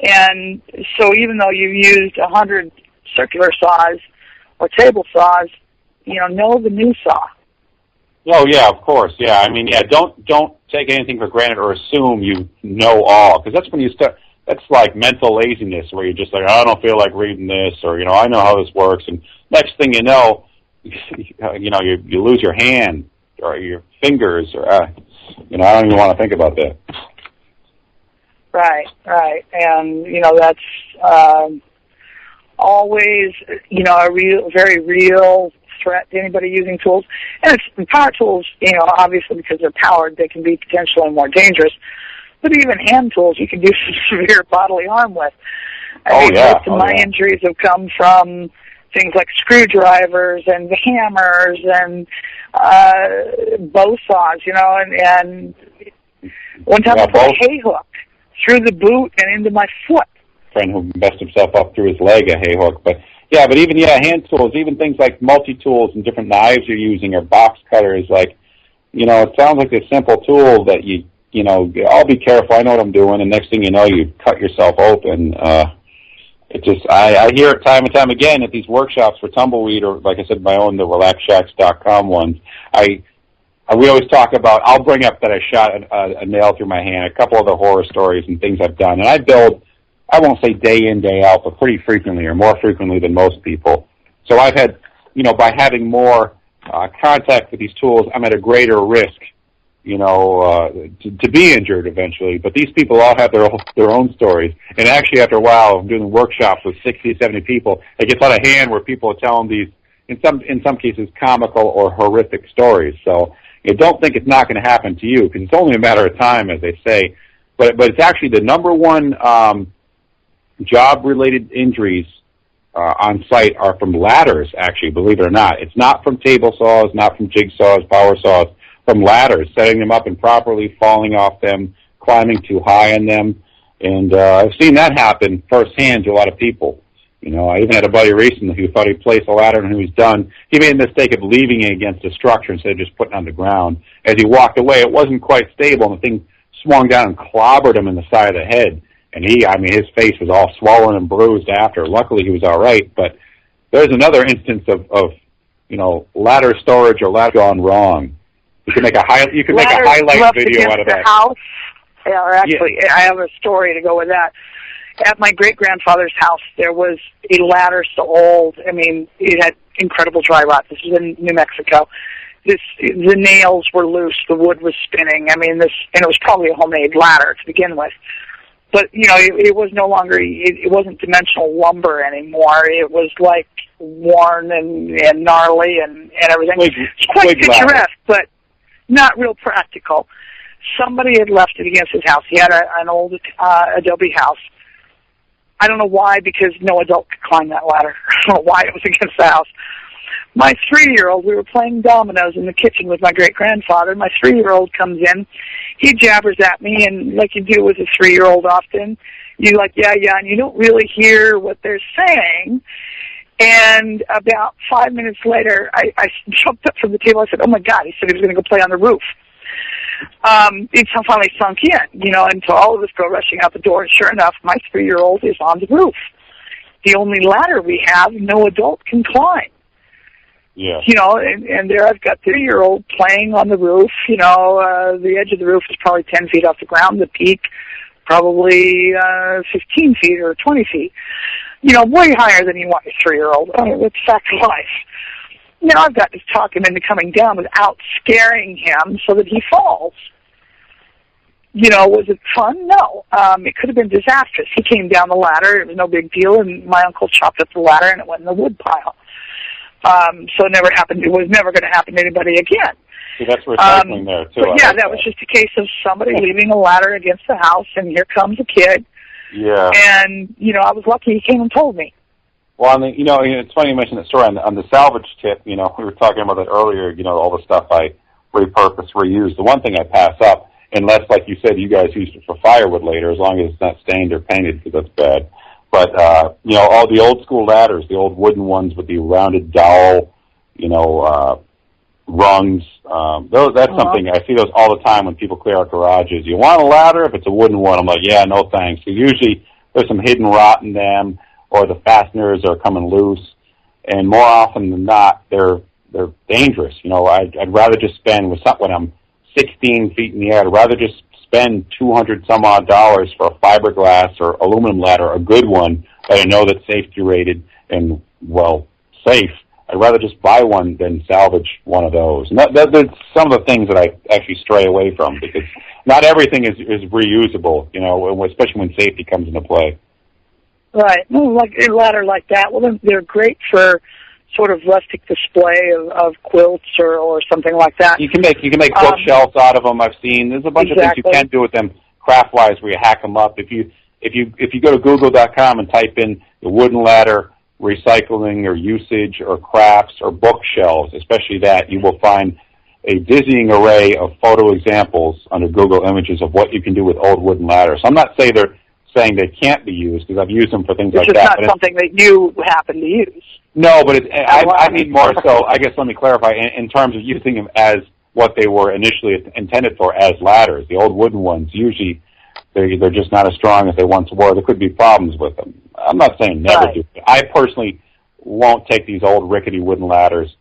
And so even though you've used 100 circular saws or table saws, know the new saw. Oh, yeah, of course. Yeah, I mean, don't take anything for granted or assume you know all, because that's when you start that's like mental laziness, where you're just like, I don't feel like reading this, or I know how this works, and next thing you know, you lose your hand or your fingers, or I don't even want to think about that. Right, and that's always a very real threat to anybody using tools. And power tools, obviously because they're powered, they can be potentially more dangerous. But even hand tools, you can do some severe bodily harm with. Most of my injuries have come from things like screwdrivers and hammers and bow saws, and one time I put a hay hook through the boot and into my foot. Friend who messed himself up through his leg, a hay hook. But even hand tools, even things like multi-tools and different knives you're using, or box cutters, it sounds like a simple tool that I'll be careful, I know what I'm doing, and next thing you know, you cut yourself open. I hear it time and time again at these workshops for tumbleweed, or like I said, my own, the RelaxShacks.com ones. We always talk about, I'll bring up that I shot a nail through my hand, a couple other horror stories and things I've done, and I build, I won't say day in, day out, but pretty frequently, or more frequently than most people. So I've had, by having more contact with these tools, I'm at a greater risk, to be injured eventually. But these people all have their own stories. And actually, after a while, I'm doing workshops with 60, 70 people, it gets out of hand where people are telling these, in some cases, comical or horrific stories. So don't think it's not going to happen to you, because it's only a matter of time, as they say. But it's actually the number one job-related injuries on site are from ladders, actually, believe it or not. It's not from table saws, not from jigsaws, power saws, from ladders, setting them up improperly, falling off them, climbing too high on them. And I've seen that happen firsthand to a lot of people. I even had a buddy recently who thought he'd placed a ladder, and when he was done, he made the mistake of leaving it against a structure instead of just putting it on the ground. As he walked away, it wasn't quite stable, and the thing swung down and clobbered him in the side of the head. And his face was all swollen and bruised after. Luckily, he was all right. But there's another instance of ladder storage or ladder gone wrong. You can make a highlight video out of that. House. I have a story to go with that. At my great-grandfather's house, there was a ladder so old. It had incredible dry rot. This was in New Mexico. The nails were loose. The wood was spinning. And it was probably a homemade ladder to begin with. But, it was no longer, it wasn't dimensional lumber anymore. It was like worn and gnarly and everything. It's quite picturesque, but not real practical. Somebody had left it against his house. He had an old adobe house. I don't know why, because no adult could climb that ladder. I don't know why it was against the house. My 3-year-old, we were playing dominoes in the kitchen with my great-grandfather. My 3-year-old comes in. He jabbers at me, and like you do with a 3-year-old often, you're like, yeah, and you don't really hear what they're saying. And about 5 minutes later, I jumped up from the table. I said, oh, my God. He said he was going to go play on the roof. It finally sunk in, and so all of us go rushing out the door. And sure enough, my 3-year-old is on the roof. The only ladder we have, no adult can climb. Yeah. And there I've got the 3-year-old playing on the roof. The edge of the roof is probably 10 feet off the ground. The peak, probably 15 feet or 20 feet. Way higher than you want your 3-year-old. It's fact of life. I've got to talk him into coming down without scaring him so that he falls. Was it fun? No. It could have been disastrous. He came down the ladder. It was no big deal, and my uncle chopped up the ladder, and it went in the wood pile. So it never happened. It was never going to happen to anybody again. See, that's recycling there, too. But that was just a case of somebody leaving a ladder against the house, and here comes a kid. Yeah. And, I was lucky he came and told me. Well, it's funny you mentioned that story. On the salvage tip, we were talking about that earlier, all the stuff I repurpose, reuse. The one thing I pass up, unless, like you said, you guys use it for firewood later, as long as it's not stained or painted, because that's bad. But, all the old school ladders, the old wooden ones with the rounded dowel, rungs, that's something, I see those all the time when people clear out garages. You want a ladder? If it's a wooden one, I'm like, yeah, no thanks. So usually there's some hidden rot in them, or the fasteners are coming loose, and more often than not, they're dangerous. I'd rather just spend, when I'm 16 feet in the air, I'd rather just spend $200 some odd for a fiberglass or aluminum ladder, a good one that I know that's safety rated and, well, safe. I'd rather just buy one than salvage one of those. And that's some of the things that I actually stray away from, because not everything is reusable, you know, especially when safety comes into play. Right. Well, like a ladder like that, well, then they're great for sort of rustic display of quilts or something like that. You can make bookshelves out of them. I've seen there's a bunch of things you can do with them craft-wise where you hack them up. If you go to Google.com and type in the wooden ladder recycling or usage or crafts or bookshelves, especially that, you will find a dizzying array of photo examples under Google Images of what you can do with old wooden ladders. So I'm not saying they can't be used, because I've used them for things like that. It's just not something that you happen to use. No, but I mean more so, I guess let me clarify, in terms of using them as what they were initially intended for, as ladders. The old wooden ones, usually they're just not as strong as they once were. There could be problems with them. I'm not saying never do. I personally won't take these old rickety wooden ladders,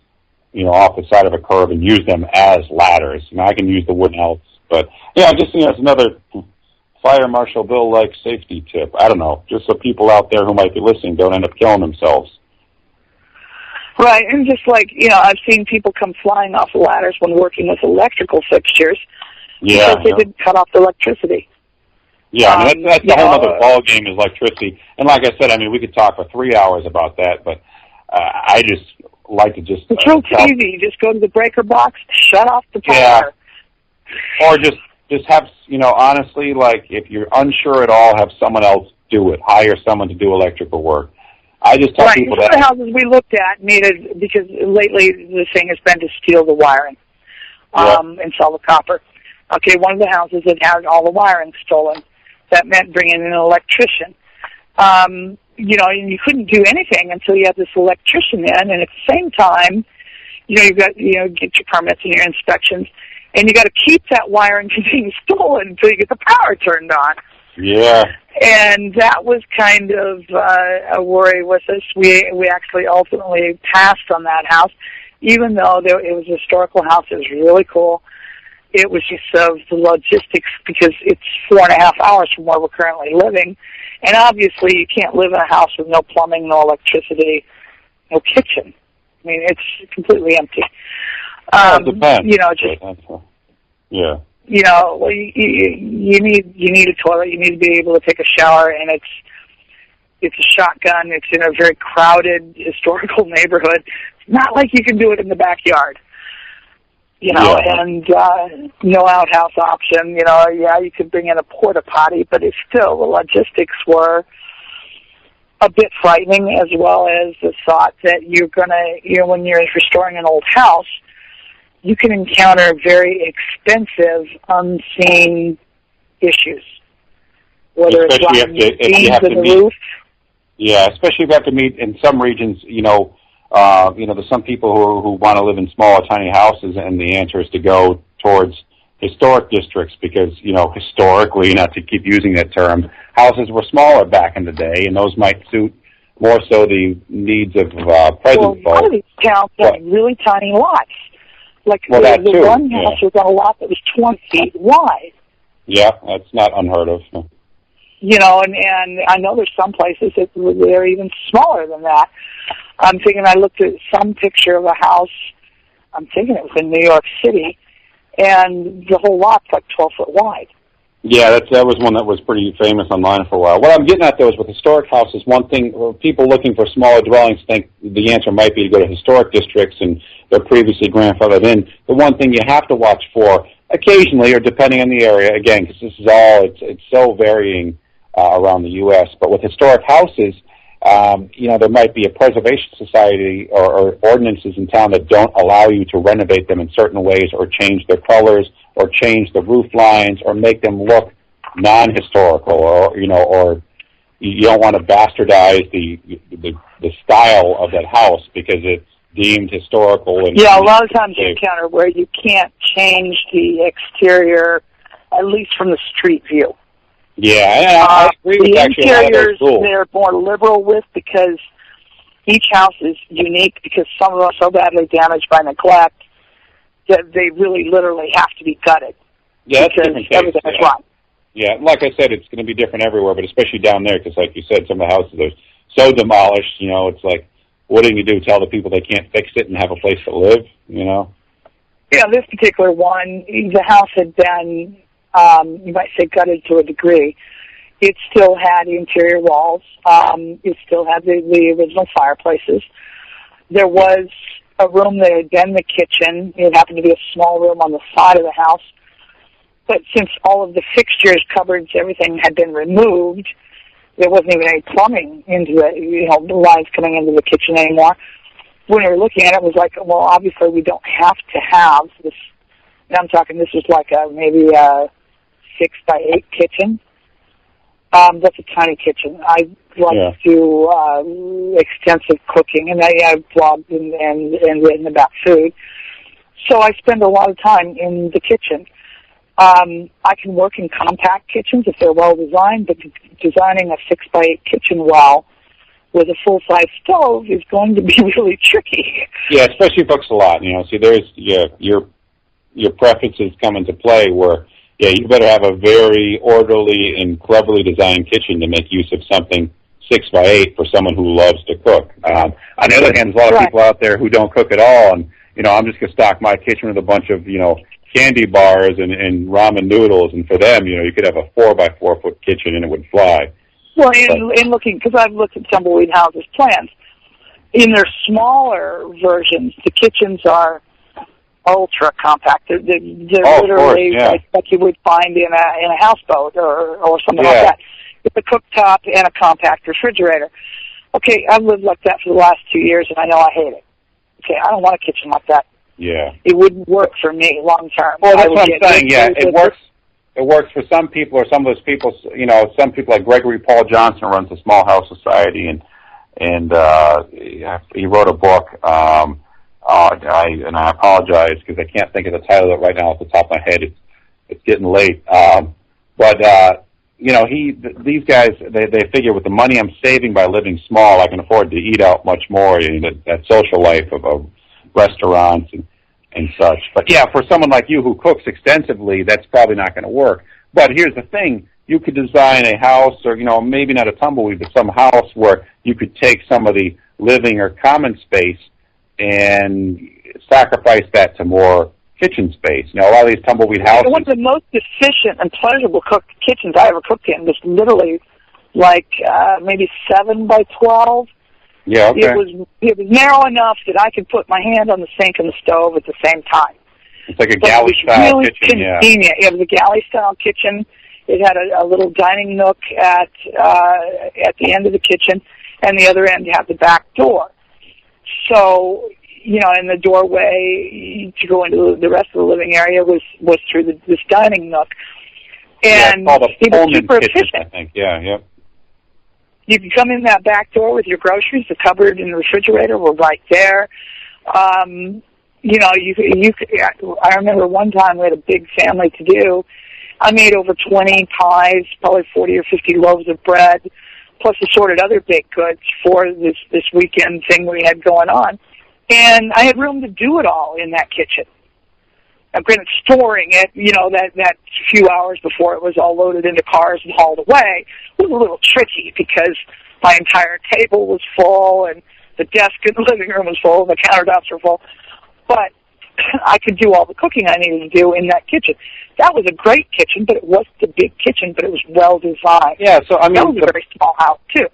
you know, off the side of a curb and use them as ladders. You know, I can use the wooden outs, but yeah, just, you know, it's another Fire Marshal Bill-like safety tip. I don't know, just so people out there who might be listening don't end up killing themselves. Right, and just like, you know, I've seen people come flying off ladders when working with electrical fixtures because they didn't cut off the electricity. Yeah, I mean, that's the whole other ballgame is electricity. And like I said, I mean, we could talk for 3 hours about that, but I just like to just... It's real easy. You just go to the breaker box, shut off the power. Yeah. Or just have, you know, honestly, like, if you're unsure at all, have someone else do it. Hire someone to do electrical work. I just tell people that... Some of the houses we looked at needed, because lately the thing has been to steal the wiring and sell the copper. Okay, one of the houses that had all the wiring stolen. That meant bringing in an electrician. You know, and you couldn't do anything until you had this electrician in, and at the same time, you know, you've got, you know, get your permits and your inspections, and you got to keep that wiring from being stolen until you get the power turned on. Yeah. And that was kind of a worry with us. We actually ultimately passed on that house, even though it was a historical house. It was really cool. It was just of the logistics, because it's 4.5 hours from where we're currently living. And obviously you can't live in a house with no plumbing, no electricity, no kitchen. I mean, it's completely empty. It depends. You know, just... Yeah. You know, well, you need a toilet. You need to be able to take a shower, and it's a shotgun. It's in a very crowded historical neighborhood. It's not like you can do it in the backyard. You know, and no outhouse option. You know, yeah, you could bring in a porta potty, but it's still, the logistics were a bit frightening, as well as the thought that you're gonna, you know, when you're restoring an old house, you can encounter very expensive, unseen issues. Whether especially it's beams in the roof. Yeah, especially if you have to meet in some regions, you know, there's some people who want to live in smaller, tiny houses, and the answer is to go towards historic districts because, you know, historically, not to keep using that term, houses were smaller back in the day, and those might suit more so the needs of present folk. A lot of these towns have really tiny lots. Like the one house was on a lot that was 20 feet wide. Yeah, that's not unheard of. You know, and I know there's some places that they're even smaller than that. I'm thinking, I looked at some picture of a house, I'm thinking it was in New York City, and the whole lot's like 12 foot wide. Yeah, that was one that was pretty famous online for a while. What I'm getting at, though, is with historic houses, one thing, people looking for smaller dwellings think the answer might be to go to historic districts and they're previously grandfathered in. The one thing you have to watch for, occasionally, or depending on the area, again, because this is all, it's so varying around the U.S., but with historic houses, there might be a preservation society or ordinances in town that don't allow you to renovate them in certain ways or change their colors or change the roof lines or make them look non-historical or you don't want to bastardize the style of that house because it's deemed historical. And a lot of times you encounter where you can't change the exterior, at least from the street view. Yeah, I agree with the interiors they're more liberal with because each house is unique because some of them are so badly damaged by neglect that they really literally have to be gutted. Yeah, that's because different case. everything is wrong. Yeah, like I said, it's going to be different everywhere, but especially down there, because like you said, some of the houses are so demolished, it's like, what do you do? Tell the people they can't fix it and have a place to live, Yeah, this particular one, the house had been, you might say, gutted to a degree. It still had the interior walls. It still had the original fireplaces. There was a room that had been the kitchen. It happened to be a small room on the side of the house. But since all of the fixtures, cupboards, everything had been removed, there wasn't even any plumbing into it, the lines coming into the kitchen anymore. When we were looking at it, it was like, well, obviously we don't have to have this. And I'm talking, this is like maybe a 6x8 kitchen. That's a tiny kitchen. I like to do extensive cooking, and I've blogged and written about food. So I spend a lot of time in the kitchen. I can work in compact kitchens if they're well designed, but designing a 6x8 kitchen well with a full-size stove is going to be really tricky. Yeah, especially books a lot. See, there's your preferences come into play where, you better have a very orderly and cleverly designed kitchen to make use of something 6x8 for someone who loves to cook. On the other hand, there's a lot of people out there who don't cook at all, and I'm just going to stock my kitchen with a bunch of candy bars and ramen noodles, and for them, you could have a 4x4 foot kitchen and it would fly. Well, in looking, because I've looked at Tumbleweed Houses plans, in their smaller versions, the kitchens are ultra compact. They're literally like you would find in a houseboat or something like that. With a cooktop and a compact refrigerator. Okay, I've lived like that for the last 2 years, and I know I hate it. Okay, I don't want a kitchen like that. Yeah. It wouldn't work for me long term. Well, that's what I'm saying. Yeah, it works. It works for some people, or some of those people. Some people like Gregory Paul Johnson runs a Small House Society, and he wrote a book. I apologize because I can't think of the title of it right now off the top of my head. It's getting late. These guys, they figure with the money I'm saving by living small, I can afford to eat out much more. That social life of restaurants and such. But yeah, for someone like you who cooks extensively, that's probably not going to work. But here's the thing. You could design a house, or, maybe not a tumbleweed, but some house where you could take some of the living or common space and sacrifice that to more kitchen space. A lot of these tumbleweed houses... One of the most efficient and pleasurable kitchens I ever cooked in was literally like maybe 7x12. Yeah, okay. It was narrow enough that I could put my hand on the sink and the stove at the same time. It's like a galley-style really kitchen, convenient. It was a galley-style kitchen. It had a little dining nook at the end of the kitchen, and the other end had the back door. So, and the doorway to go into the rest of the living area was through this dining nook. And it's called a Pullman super kitchen, efficient. I think. Yeah. You could come in that back door with your groceries. The cupboard and the refrigerator were right there. I remember one time we had a big family to do. I made over 20 pies, probably 40 or 50 loaves of bread, plus assorted other baked goods for this weekend thing we had going on. And I had room to do it all in that kitchen. Granted, storing it, that few hours before it was all loaded into cars and hauled away was a little tricky because my entire table was full and the desk in the living room was full and the countertops were full. But I could do all the cooking I needed to do in that kitchen. That was a great kitchen, but it wasn't a big kitchen, but it was well designed. Yeah, so I mean, that was a very small house too.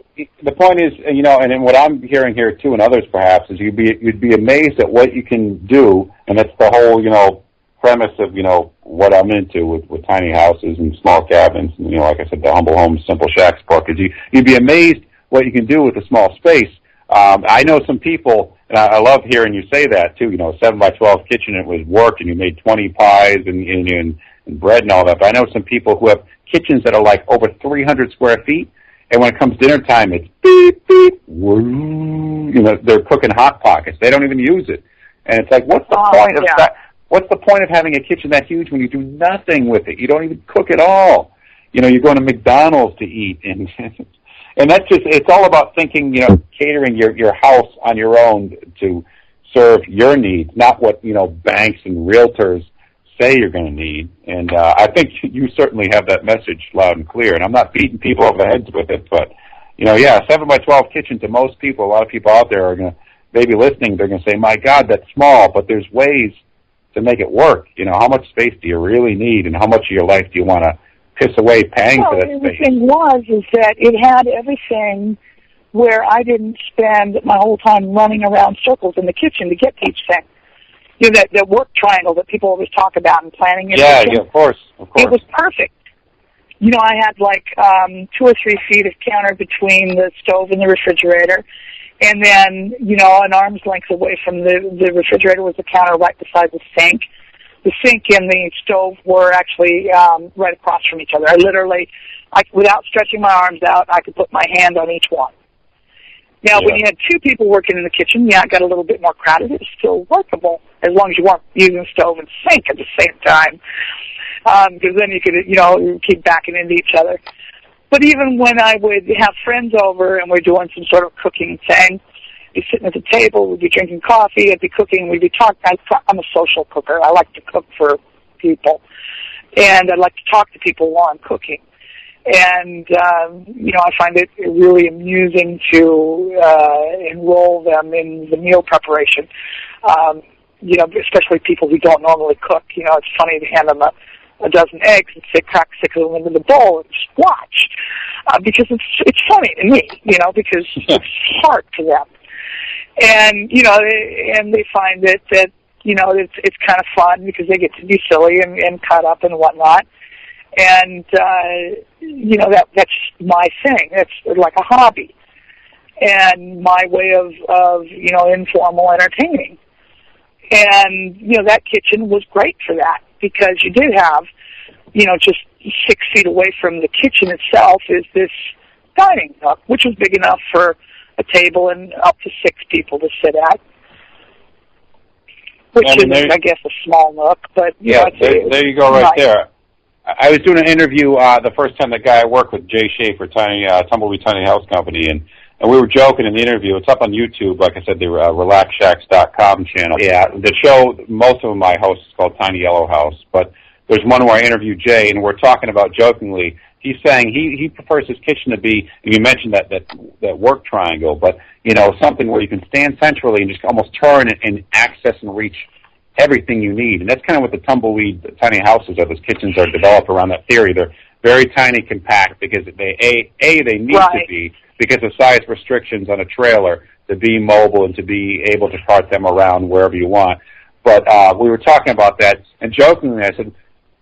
The point is, and then what I'm hearing here too, and others perhaps, is you'd be amazed at what you can do, and that's the whole premise of what I'm into with tiny houses and small cabins, and like I said, the Humble Homes, Simple Shacks book is you'd be amazed what you can do with a small space. I know some people, and I love hearing you say that too. 7x12 kitchen, it was work, and you made 20 pies and bread and all that. But I know some people who have kitchens that are like over 300 square feet, and when it comes dinner time, it's beep beep, woo, they're cooking Hot Pockets. They don't even use it, and it's like, what's the point of that? What's the point of having a kitchen that huge when you do nothing with it? You don't even cook at all. You're going to McDonald's to eat, and that's it's all about thinking, catering your house on your own to serve your needs, not what, banks and realtors say you're going to need. And I think you certainly have that message loud and clear. And I'm not beating people over the heads with it, but, 7 by 12 kitchen to most people, a lot of people out there are going to, maybe listening, they're going to say, my God, that's small, but there's ways to make it work. How much space do you really need, and how much of your life do you want to piss away paying for that space? The thing is that it had everything where I didn't spend my whole time running around circles in the kitchen to get to each thing. That work triangle that people always talk about and planning. Yeah, of course. It was perfect. I had 2 or 3 feet of counter between the stove and the refrigerator. And then, an arm's length away from the refrigerator was the counter right beside the sink. The sink and the stove were actually right across from each other. Without stretching my arms out, I could put my hand on each one. Now, when you had 2 people working in the kitchen, it got a little bit more crowded. It was still workable as long as you weren't using stove and sink at the same time, because then you could, keep backing into each other. But even when I would have friends over and we're doing some sort of cooking thing, be sitting at the table, we'd be drinking coffee, I'd be cooking, we'd be talking. I'm a social cooker. I like to cook for people, and I like to talk to people while I'm cooking. And, I find it really amusing to enroll them in the meal preparation, especially people who don't normally cook. It's funny to hand them a dozen eggs and say, crack 6 of them into the bowl and just watch, because it's funny to me, because it's hard for them. And, and they find that it's kind of fun because they get to be silly and cut up and whatnot. And, that's my thing. That's like a hobby and my way of informal entertaining. And, that kitchen was great for that because you do have, just 6 feet away from the kitchen itself is this dining nook, which was big enough for a table and up to 6 people to sit at. Which is, I guess, a small nook, but, there you go, right there. I was doing an interview the first time the guy I worked with, Jay Schaefer, Tumbleweed Tiny House Company, and we were joking in the interview. It's up on YouTube, like I said, the RelaxShacks.com channel. Yeah, the show, most of my hosts is called Tiny Yellow House, but there's one where I interviewed Jay, and we're talking about jokingly. He's saying he prefers his kitchen to be, and you mentioned that work triangle, but, something where you can stand centrally and just almost turn and access and reach everything you need. And that's kind of what the Tumbleweed Tiny Houses are. Those kitchens are developed around that theory. They're very tiny, compact, because they need to be, because of size restrictions on a trailer, to be mobile and to be able to cart them around wherever you want. But we were talking about that, and jokingly I said,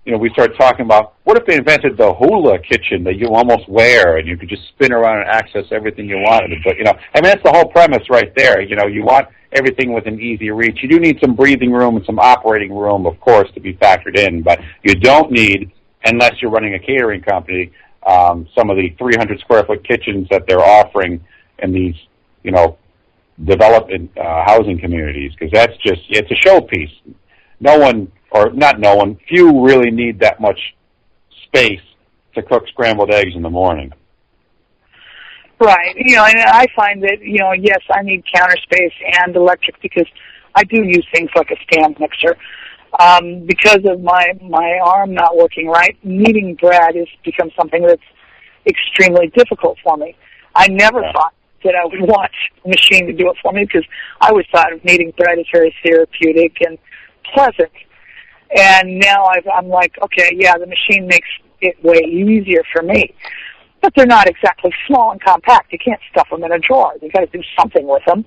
we started talking about, what if they invented the hula kitchen that you almost wear and you could just spin around and access everything you wanted? But, that's the whole premise right there. You want everything within easy reach. You do need some breathing room and some operating room, of course, to be factored in, but you don't need, unless you're running a catering company, some of the 300-square-foot kitchens that they're offering in these, developed housing communities, because that's just, it's a showpiece. Few really need that much space to cook scrambled eggs in the morning. Right. And I find that, yes, I need counter space and electric because I do use things like a stand mixer. Because of my arm not working right, kneading bread has become something that's extremely difficult for me. I never thought that I would want a machine to do it for me because I always thought of kneading bread as very therapeutic and pleasant. And now I'm like, okay, the machine makes it way easier for me. But they're not exactly small and compact. You can't stuff them in a drawer. You've got to do something with them.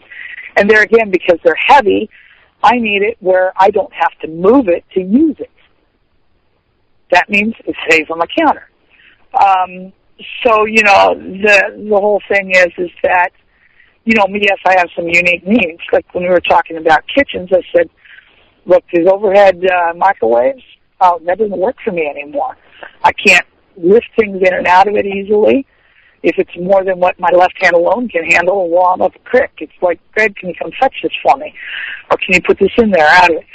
And there again, because they're heavy, I need it where I don't have to move it to use it. That means it stays on the counter. So, the whole thing is that, yes, I have some unique needs. Like when we were talking about kitchens, I said, look, these overhead microwaves, that doesn't work for me anymore. I can't lift things in and out of it easily. If it's more than what my left hand alone can handle while I'm up a creek, it's like, Greg, can you come fetch this for me? Or can you put this in there, out of it?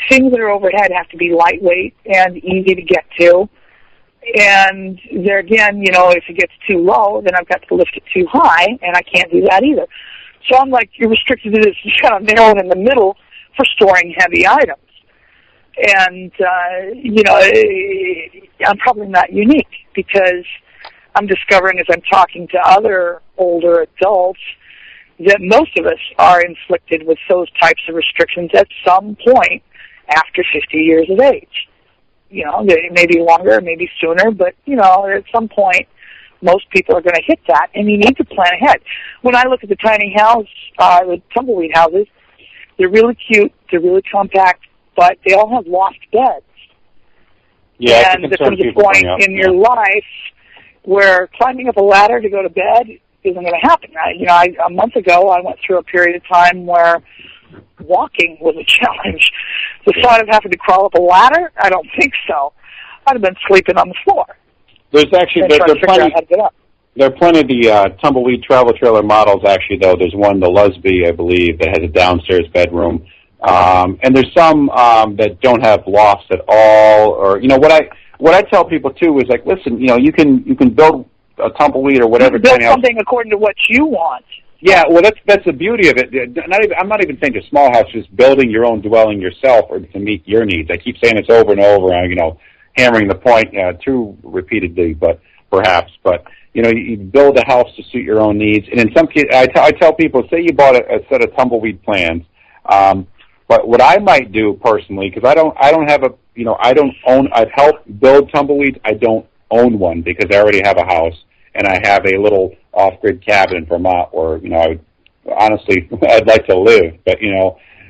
Things that are overhead have to be lightweight and easy to get to. And there again, if it gets too low, then I've got to lift it too high, and I can't do that either. So I'm like, you're restricted to this kind of narrow in the middle for storing heavy items. And, I'm probably not unique because I'm discovering as I'm talking to other older adults that most of us are inflicted with those types of restrictions at some point after 50 years of age. They may be longer, maybe sooner, but, at some point, most people are going to hit that, and you need to plan ahead. When I look at the tiny house, the tumbleweed houses, they're really cute, they're really compact, but they all have loft beds. Yeah, and there comes a point in your life where climbing up a ladder to go to bed isn't going to happen. A month ago, I went through a period of time where walking was a challenge. The thought of having to crawl up a ladder, I don't think so. I'd have been sleeping on the floor. There's actually there are plenty of the tumbleweed travel trailer models. Actually, though, there's one, the Lusby, I believe, that has a downstairs bedroom, and there's some that don't have lofts at all. Or what I tell people too is like, listen, you can build a tumbleweed or whatever. You can build something according to what you want. Yeah, well, that's the beauty of it. I'm not even saying a small house, just building your own dwelling yourself or to meet your needs. I keep saying this over and over, hammering the point too repeatedly, but perhaps. But you build a house to suit your own needs. And in some cases, I tell people, say you bought a set of tumbleweed plans. But what I might do personally, because I don't have I've helped build tumbleweeds. I don't own one because I already have a house. And I have a little off-grid cabin in Vermont where, honestly, I'd like to live. But,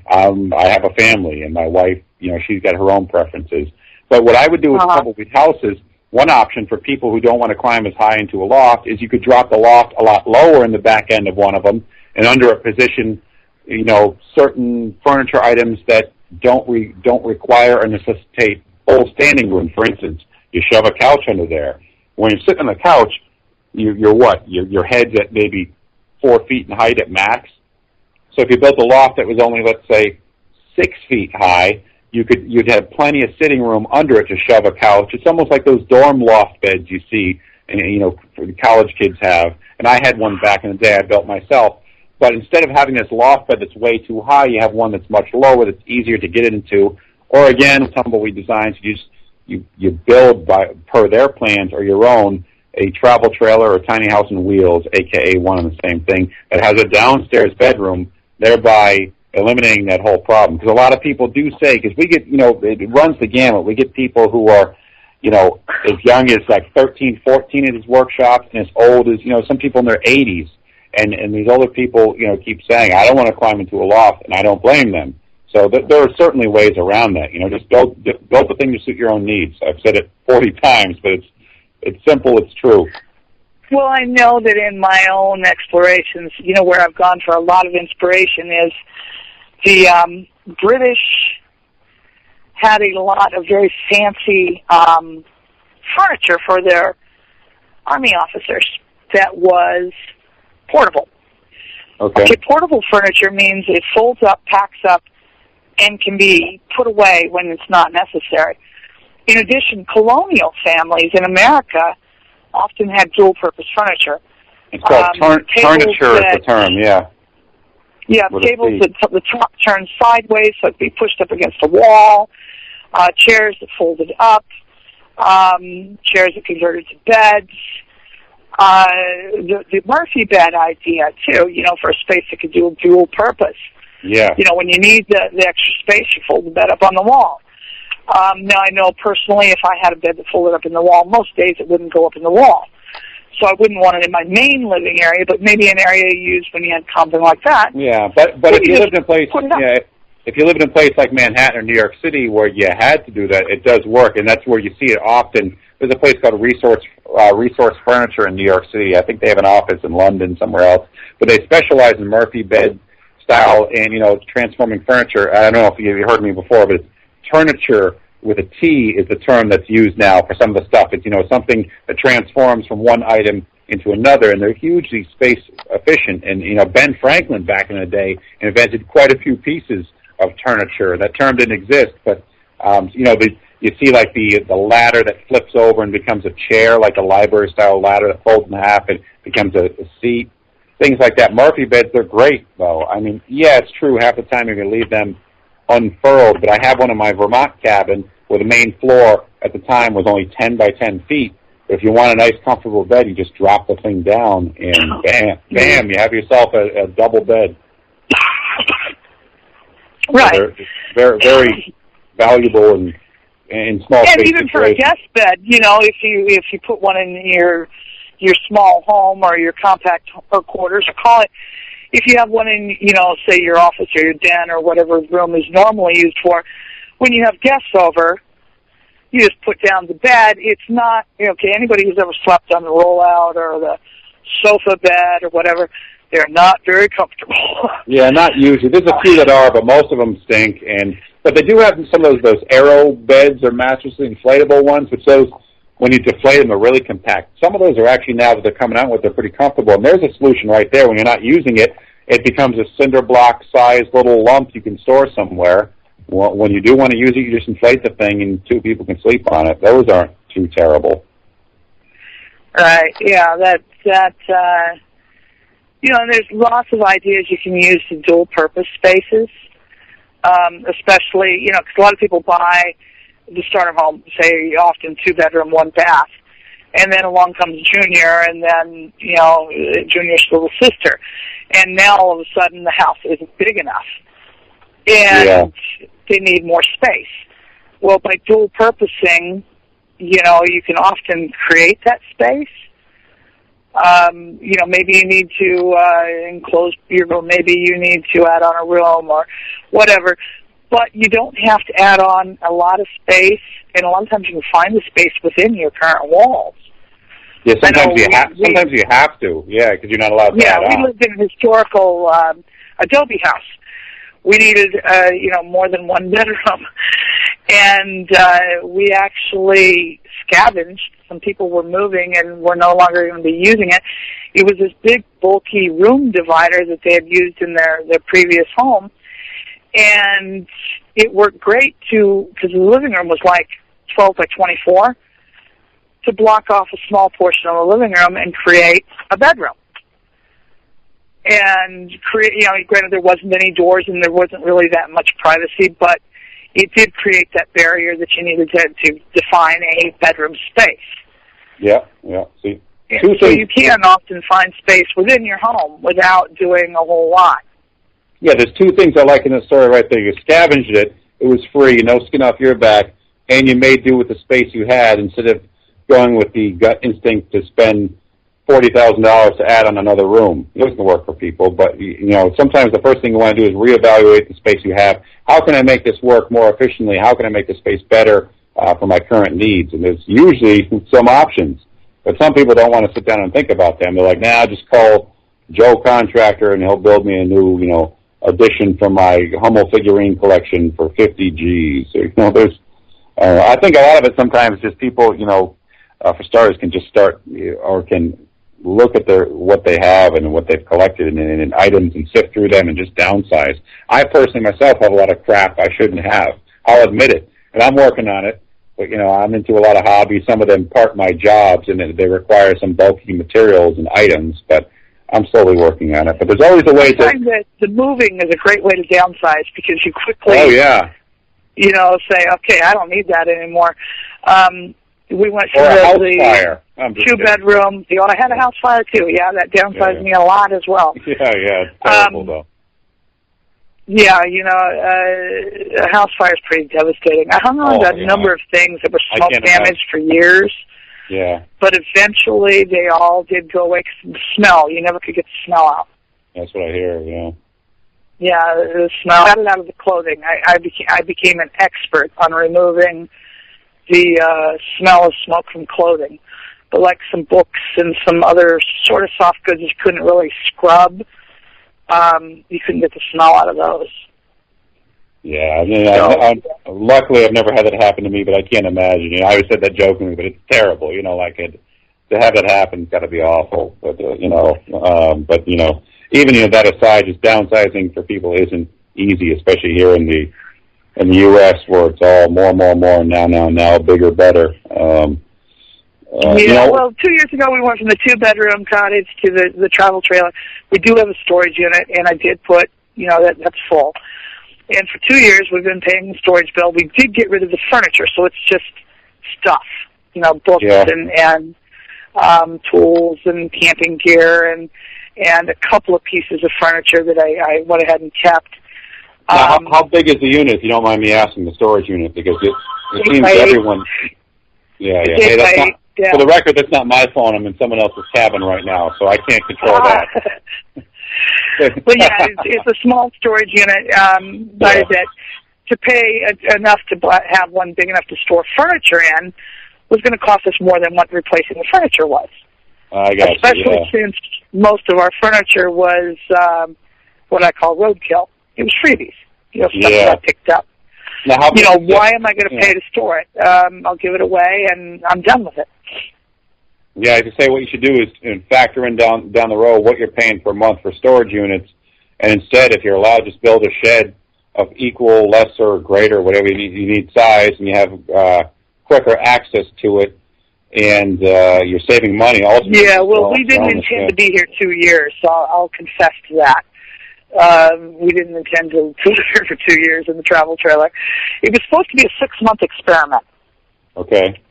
I have a family, and my wife, she's got her own preferences. But what I would do with tumbleweed houses, one option for people who don't want to climb as high into a loft is you could drop the loft a lot lower in the back end of one of them and under a position, certain furniture items that don't require or necessitate full standing room. For instance, you shove a couch under there. When you're sitting on the couch, your head's at maybe 4 feet in height at max. So if you built a loft that was only, let's say, 6 feet high, you'd have plenty of sitting room under it to shove a couch. It's almost like those dorm loft beds you see, and the college kids have. And I had one back in the day I built myself. But instead of having this loft bed that's way too high, you have one that's much lower that's easier to get into. Or again, tumbleweed designs, you build per their plans or your own a travel trailer or tiny house on wheels, a.k.a. one and the same thing, that has a downstairs bedroom, thereby eliminating that whole problem. Because a lot of people do say, because we get, it runs the gamut. We get people who are, as young as like 13, 14 at his workshops, and as old as, some people in their 80s. And these older people, keep saying, I don't want to climb into a loft, and I don't blame them. So there are certainly ways around that. Just build the thing to suit your own needs. I've said it 40 times, but it's simple, it's true. Well, I know that in my own explorations, where I've gone for a lot of inspiration is the British had a lot of very fancy furniture for their army officers that was portable. Okay, portable furniture means it folds up, packs up, and can be put away when it's not necessary. In addition, colonial families in America often had dual-purpose furniture. It's called furniture is the term, yeah. Yeah, tables that the top turned sideways so it could be pushed up against a wall, chairs that folded up, chairs that converted to beds. The Murphy bed idea, too, for a space that could do a dual purpose. Yeah. When you need the extra space, you fold the bed up on the wall. Now, I know personally if I had a bed that folded up in the wall, most days it wouldn't go up in the wall. So I wouldn't want it in my main living area, but maybe an area you use when you had something like that. Yeah, but if you lived in a place, if you lived in a place like Manhattan or New York City where you had to do that, it does work, and that's where you see it often. There's a place called Resource Furniture in New York City. I think they have an office in London, somewhere else, but they specialize in Murphy bed style and transforming furniture. I don't know if you heard me before, but it's Turniture with a T is the term that's used now for some of the stuff. It's something that transforms from one item into another, and they're hugely space efficient. And Ben Franklin back in the day invented quite a few pieces of turniture. That term didn't exist, but you see like the ladder that flips over and becomes a chair, like a library style ladder that folds in half and becomes a seat. Things like that. Murphy beds, they're great though. I mean, yeah, it's true. Half the time you're going to leave them unfurled, but I have one in my Vermont cabin where the main floor at the time was only 10 by 10 feet. But if you want a nice, comfortable bed, you just drop the thing down, and bam, you have yourself a double bed. Right. So they're very, very valuable in small space. And even for a guest bed, if you put one in your small home or your compact quarters, or call it, if you have one in, say your office or your den or whatever room is normally used for, when you have guests over, you just put down the bed. It's not, anybody who's ever slept on the rollout or the sofa bed or whatever, they're not very comfortable. Yeah, not usually. There's a few that are, but most of them stink. But they do have some of those aero beds or mattresses, inflatable ones, which those, when you deflate them, are really compact. Some of those are actually, now that they're coming out with, they're pretty comfortable. And there's a solution right there. When you're not using it, it becomes a cinder block-sized little lump you can store somewhere. When you do want to use it, you just inflate the thing and two people can sleep on it. Those aren't too terrible. Right, yeah, there's lots of ideas you can use to dual-purpose spaces, especially, because a lot of people buy the starter home, say, often 2-bedroom, 1-bath, and then along comes Junior, and then, Junior's little sister. And now, all of a sudden, the house isn't big enough, and they need more space. Well, by dual-purposing, you can often create that space. Maybe you need to enclose your room. Maybe you need to add on a room or whatever. But you don't have to add on a lot of space, and a lot of times you can find the space within your current walls. Yeah, sometimes you have to. Yeah, because you're not allowed to add on. Yeah, we lived in a historical adobe house. We needed, more than one bedroom, and we actually scavenged. Some people were moving and were no longer going to be using it. It was this big, bulky room divider that they had used in their previous home, and it worked great because the living room was like 12 by 24, to block off a small portion of the living room and create a bedroom. And granted, there wasn't any doors and there wasn't really that much privacy, but it did create that barrier that you needed to define a bedroom space. Yeah. See, so you can often find space within your home without doing a whole lot. Yeah, there's two things I like in the story right there. You scavenged it, it was free, no skin off your back, and you made do with the space you had instead of going with the gut instinct to spend $40,000 to add on another room. It doesn't work for people, but sometimes the first thing you want to do is reevaluate the space you have. How can I make this work more efficiently? How can I make the space better for my current needs? And there's usually some options, but some people don't want to sit down and think about them. They're like, I'll just call Joe Contractor and he'll build me a new, addition for my Hummel figurine collection for 50 G's. There's, I think a lot of it sometimes just people, for starters, can just start or can look at what they have and what they've collected in items and sift through them and just downsize. I personally myself have a lot of crap I shouldn't have. I'll admit it, and I'm working on it. But I'm into a lot of hobbies. Some of them part my jobs, and they require some bulky materials and items. But I'm slowly working on it. But there's always a way to. I find that the moving is a great way to downsize because you quickly. Oh yeah. Say, okay, I don't need that anymore. We went through the fire. 2-bedroom. I had a house fire too. Yeah, that downsized me a lot as well. Yeah, it's terrible though. Yeah, a house fire is pretty devastating. I hung on to a number of things that were smoke damage for years. Yeah. But eventually they all did go away because of the smell. You never could get the smell out. That's what I hear, yeah. Yeah, the smell. I got it out of the clothing. I became an expert on removing the smell of smoke from clothing. But like some books and some other sort of soft goods you couldn't really scrub, you couldn't get the smell out of those. Yeah, luckily I've never had that happen to me, but I can't imagine. I always said that jokingly, but it's terrible. To have that happen, it's got to be awful. But even that aside, just downsizing for people isn't easy, especially here in the U.S. where it's all more, now, bigger, better. Well, 2 years ago we went from the 2-bedroom cottage to the travel trailer. We do have a storage unit, and I did put, that's full. And for 2 years, we've been paying the storage bill. We did get rid of the furniture, so it's just stuff, books and tools and camping gear and a couple of pieces of furniture that I went ahead and kept. Now, how big is the unit, if you don't mind me asking, the storage unit? Because it seems everyone... Yeah. Hey, that's not, for the record, that's not my phone. I'm in someone else's cabin right now, so I can't control that. But yeah, it's a small storage unit, but that to pay enough to have one big enough to store furniture in was going to cost us more than what replacing the furniture was. I got Especially since most of our furniture was what I call roadkill. It was freebies, stuff that I picked up. Now, why am I going to pay to store it? I'll give it away, and I'm done with it. Yeah, I just say what you should do is factor in down the road what you're paying per month for storage units, and instead, if you're allowed, just build a shed of equal, lesser, greater, whatever you need size, and you have quicker access to it, and you're saving money also. Yeah, well, we didn't intend to be here 2 years, so I'll confess to that. We didn't intend to live here for 2 years in the travel trailer. It was supposed to be a 6-month experiment. Okay.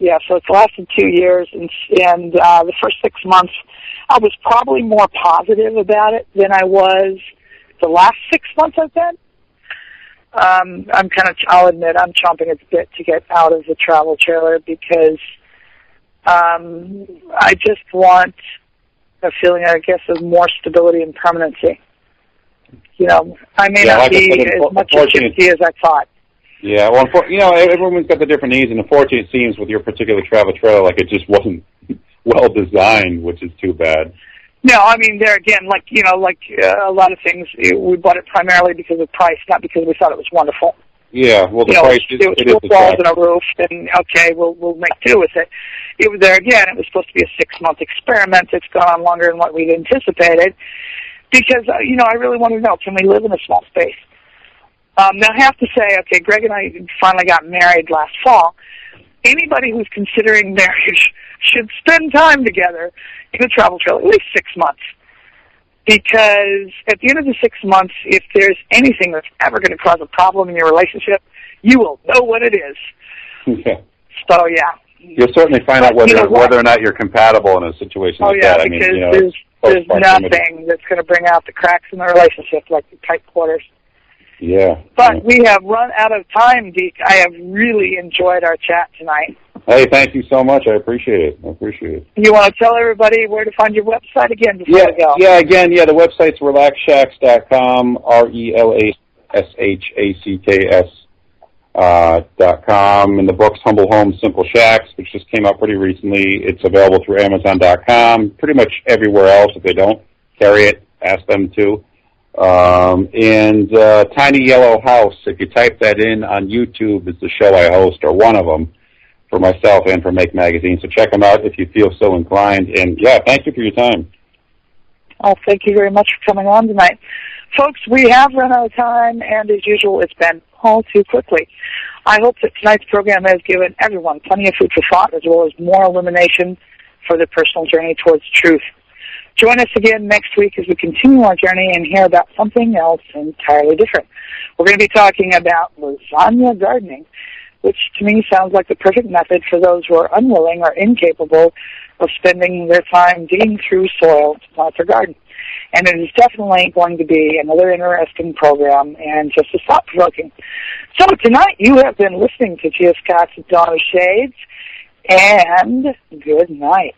Yeah, so it's lasted 2 years, and the first 6 months, I was probably more positive about it than I was the last 6 months I've been. I'll admit, I'm chomping at the bit to get out of the travel trailer because I just want a feeling, I guess, of more stability and permanency. I may not be as much a gypsy as I thought. Yeah, well, everyone's got the different needs, and unfortunately, it seems with your particular travel trailer, like it just wasn't well designed, which is too bad. No, I mean, there again, like a lot of things, we bought it primarily because of price, not because we thought it was wonderful. Yeah, well, the price is... There was 4 walls and a roof, and okay, we'll make do with it. It was there again, it was supposed to be a 6-month experiment. It's gone on longer than what we'd anticipated because, I really want to know, can we live in a small space? Now, I have to say, okay, Greg and I finally got married last fall. Anybody who's considering marriage should spend time together in a travel trailer, at least 6 months. Because at the end of the 6 months, if there's anything that's ever going to cause a problem in your relationship, you will know what it is. Yeah. So, yeah. You'll certainly find out whether or not you're compatible in a situation like that. Oh, yeah, because there's nothing that's going to bring out the cracks in the relationship like the tight quarters. Yeah. But we have run out of time, Deke. I have really enjoyed our chat tonight. Hey, thank you so much. I appreciate it. You want to tell everybody where to find your website again before we go? Yeah, the website's relaxshacks.com, RELAXSHACKS.com, and the book's Humble Homes, Simple Shacks, which just came out pretty recently. It's available through Amazon.com, pretty much everywhere else. If they don't carry it, ask them to. And Tiny Yellow House, if you type that in on YouTube, is the show I host, or one of them, for myself and for Make Magazine. So check them out if you feel so inclined. And, yeah, thank you for your time. Oh, thank you very much for coming on tonight. Folks, we have run out of time, and as usual, it's been all too quickly. I hope that tonight's program has given everyone plenty of food for thought, as well as more illumination for their personal journey towards truth. Join us again next week as we continue our journey and hear about something else entirely different. We're going to be talking about lasagna gardening, which to me sounds like the perfect method for those who are unwilling or incapable of spending their time digging through soil to plant their garden. And it is definitely going to be another interesting program and just as thought-provoking. So tonight you have been listening to Gia Scott's Dawn of Shades, and good night.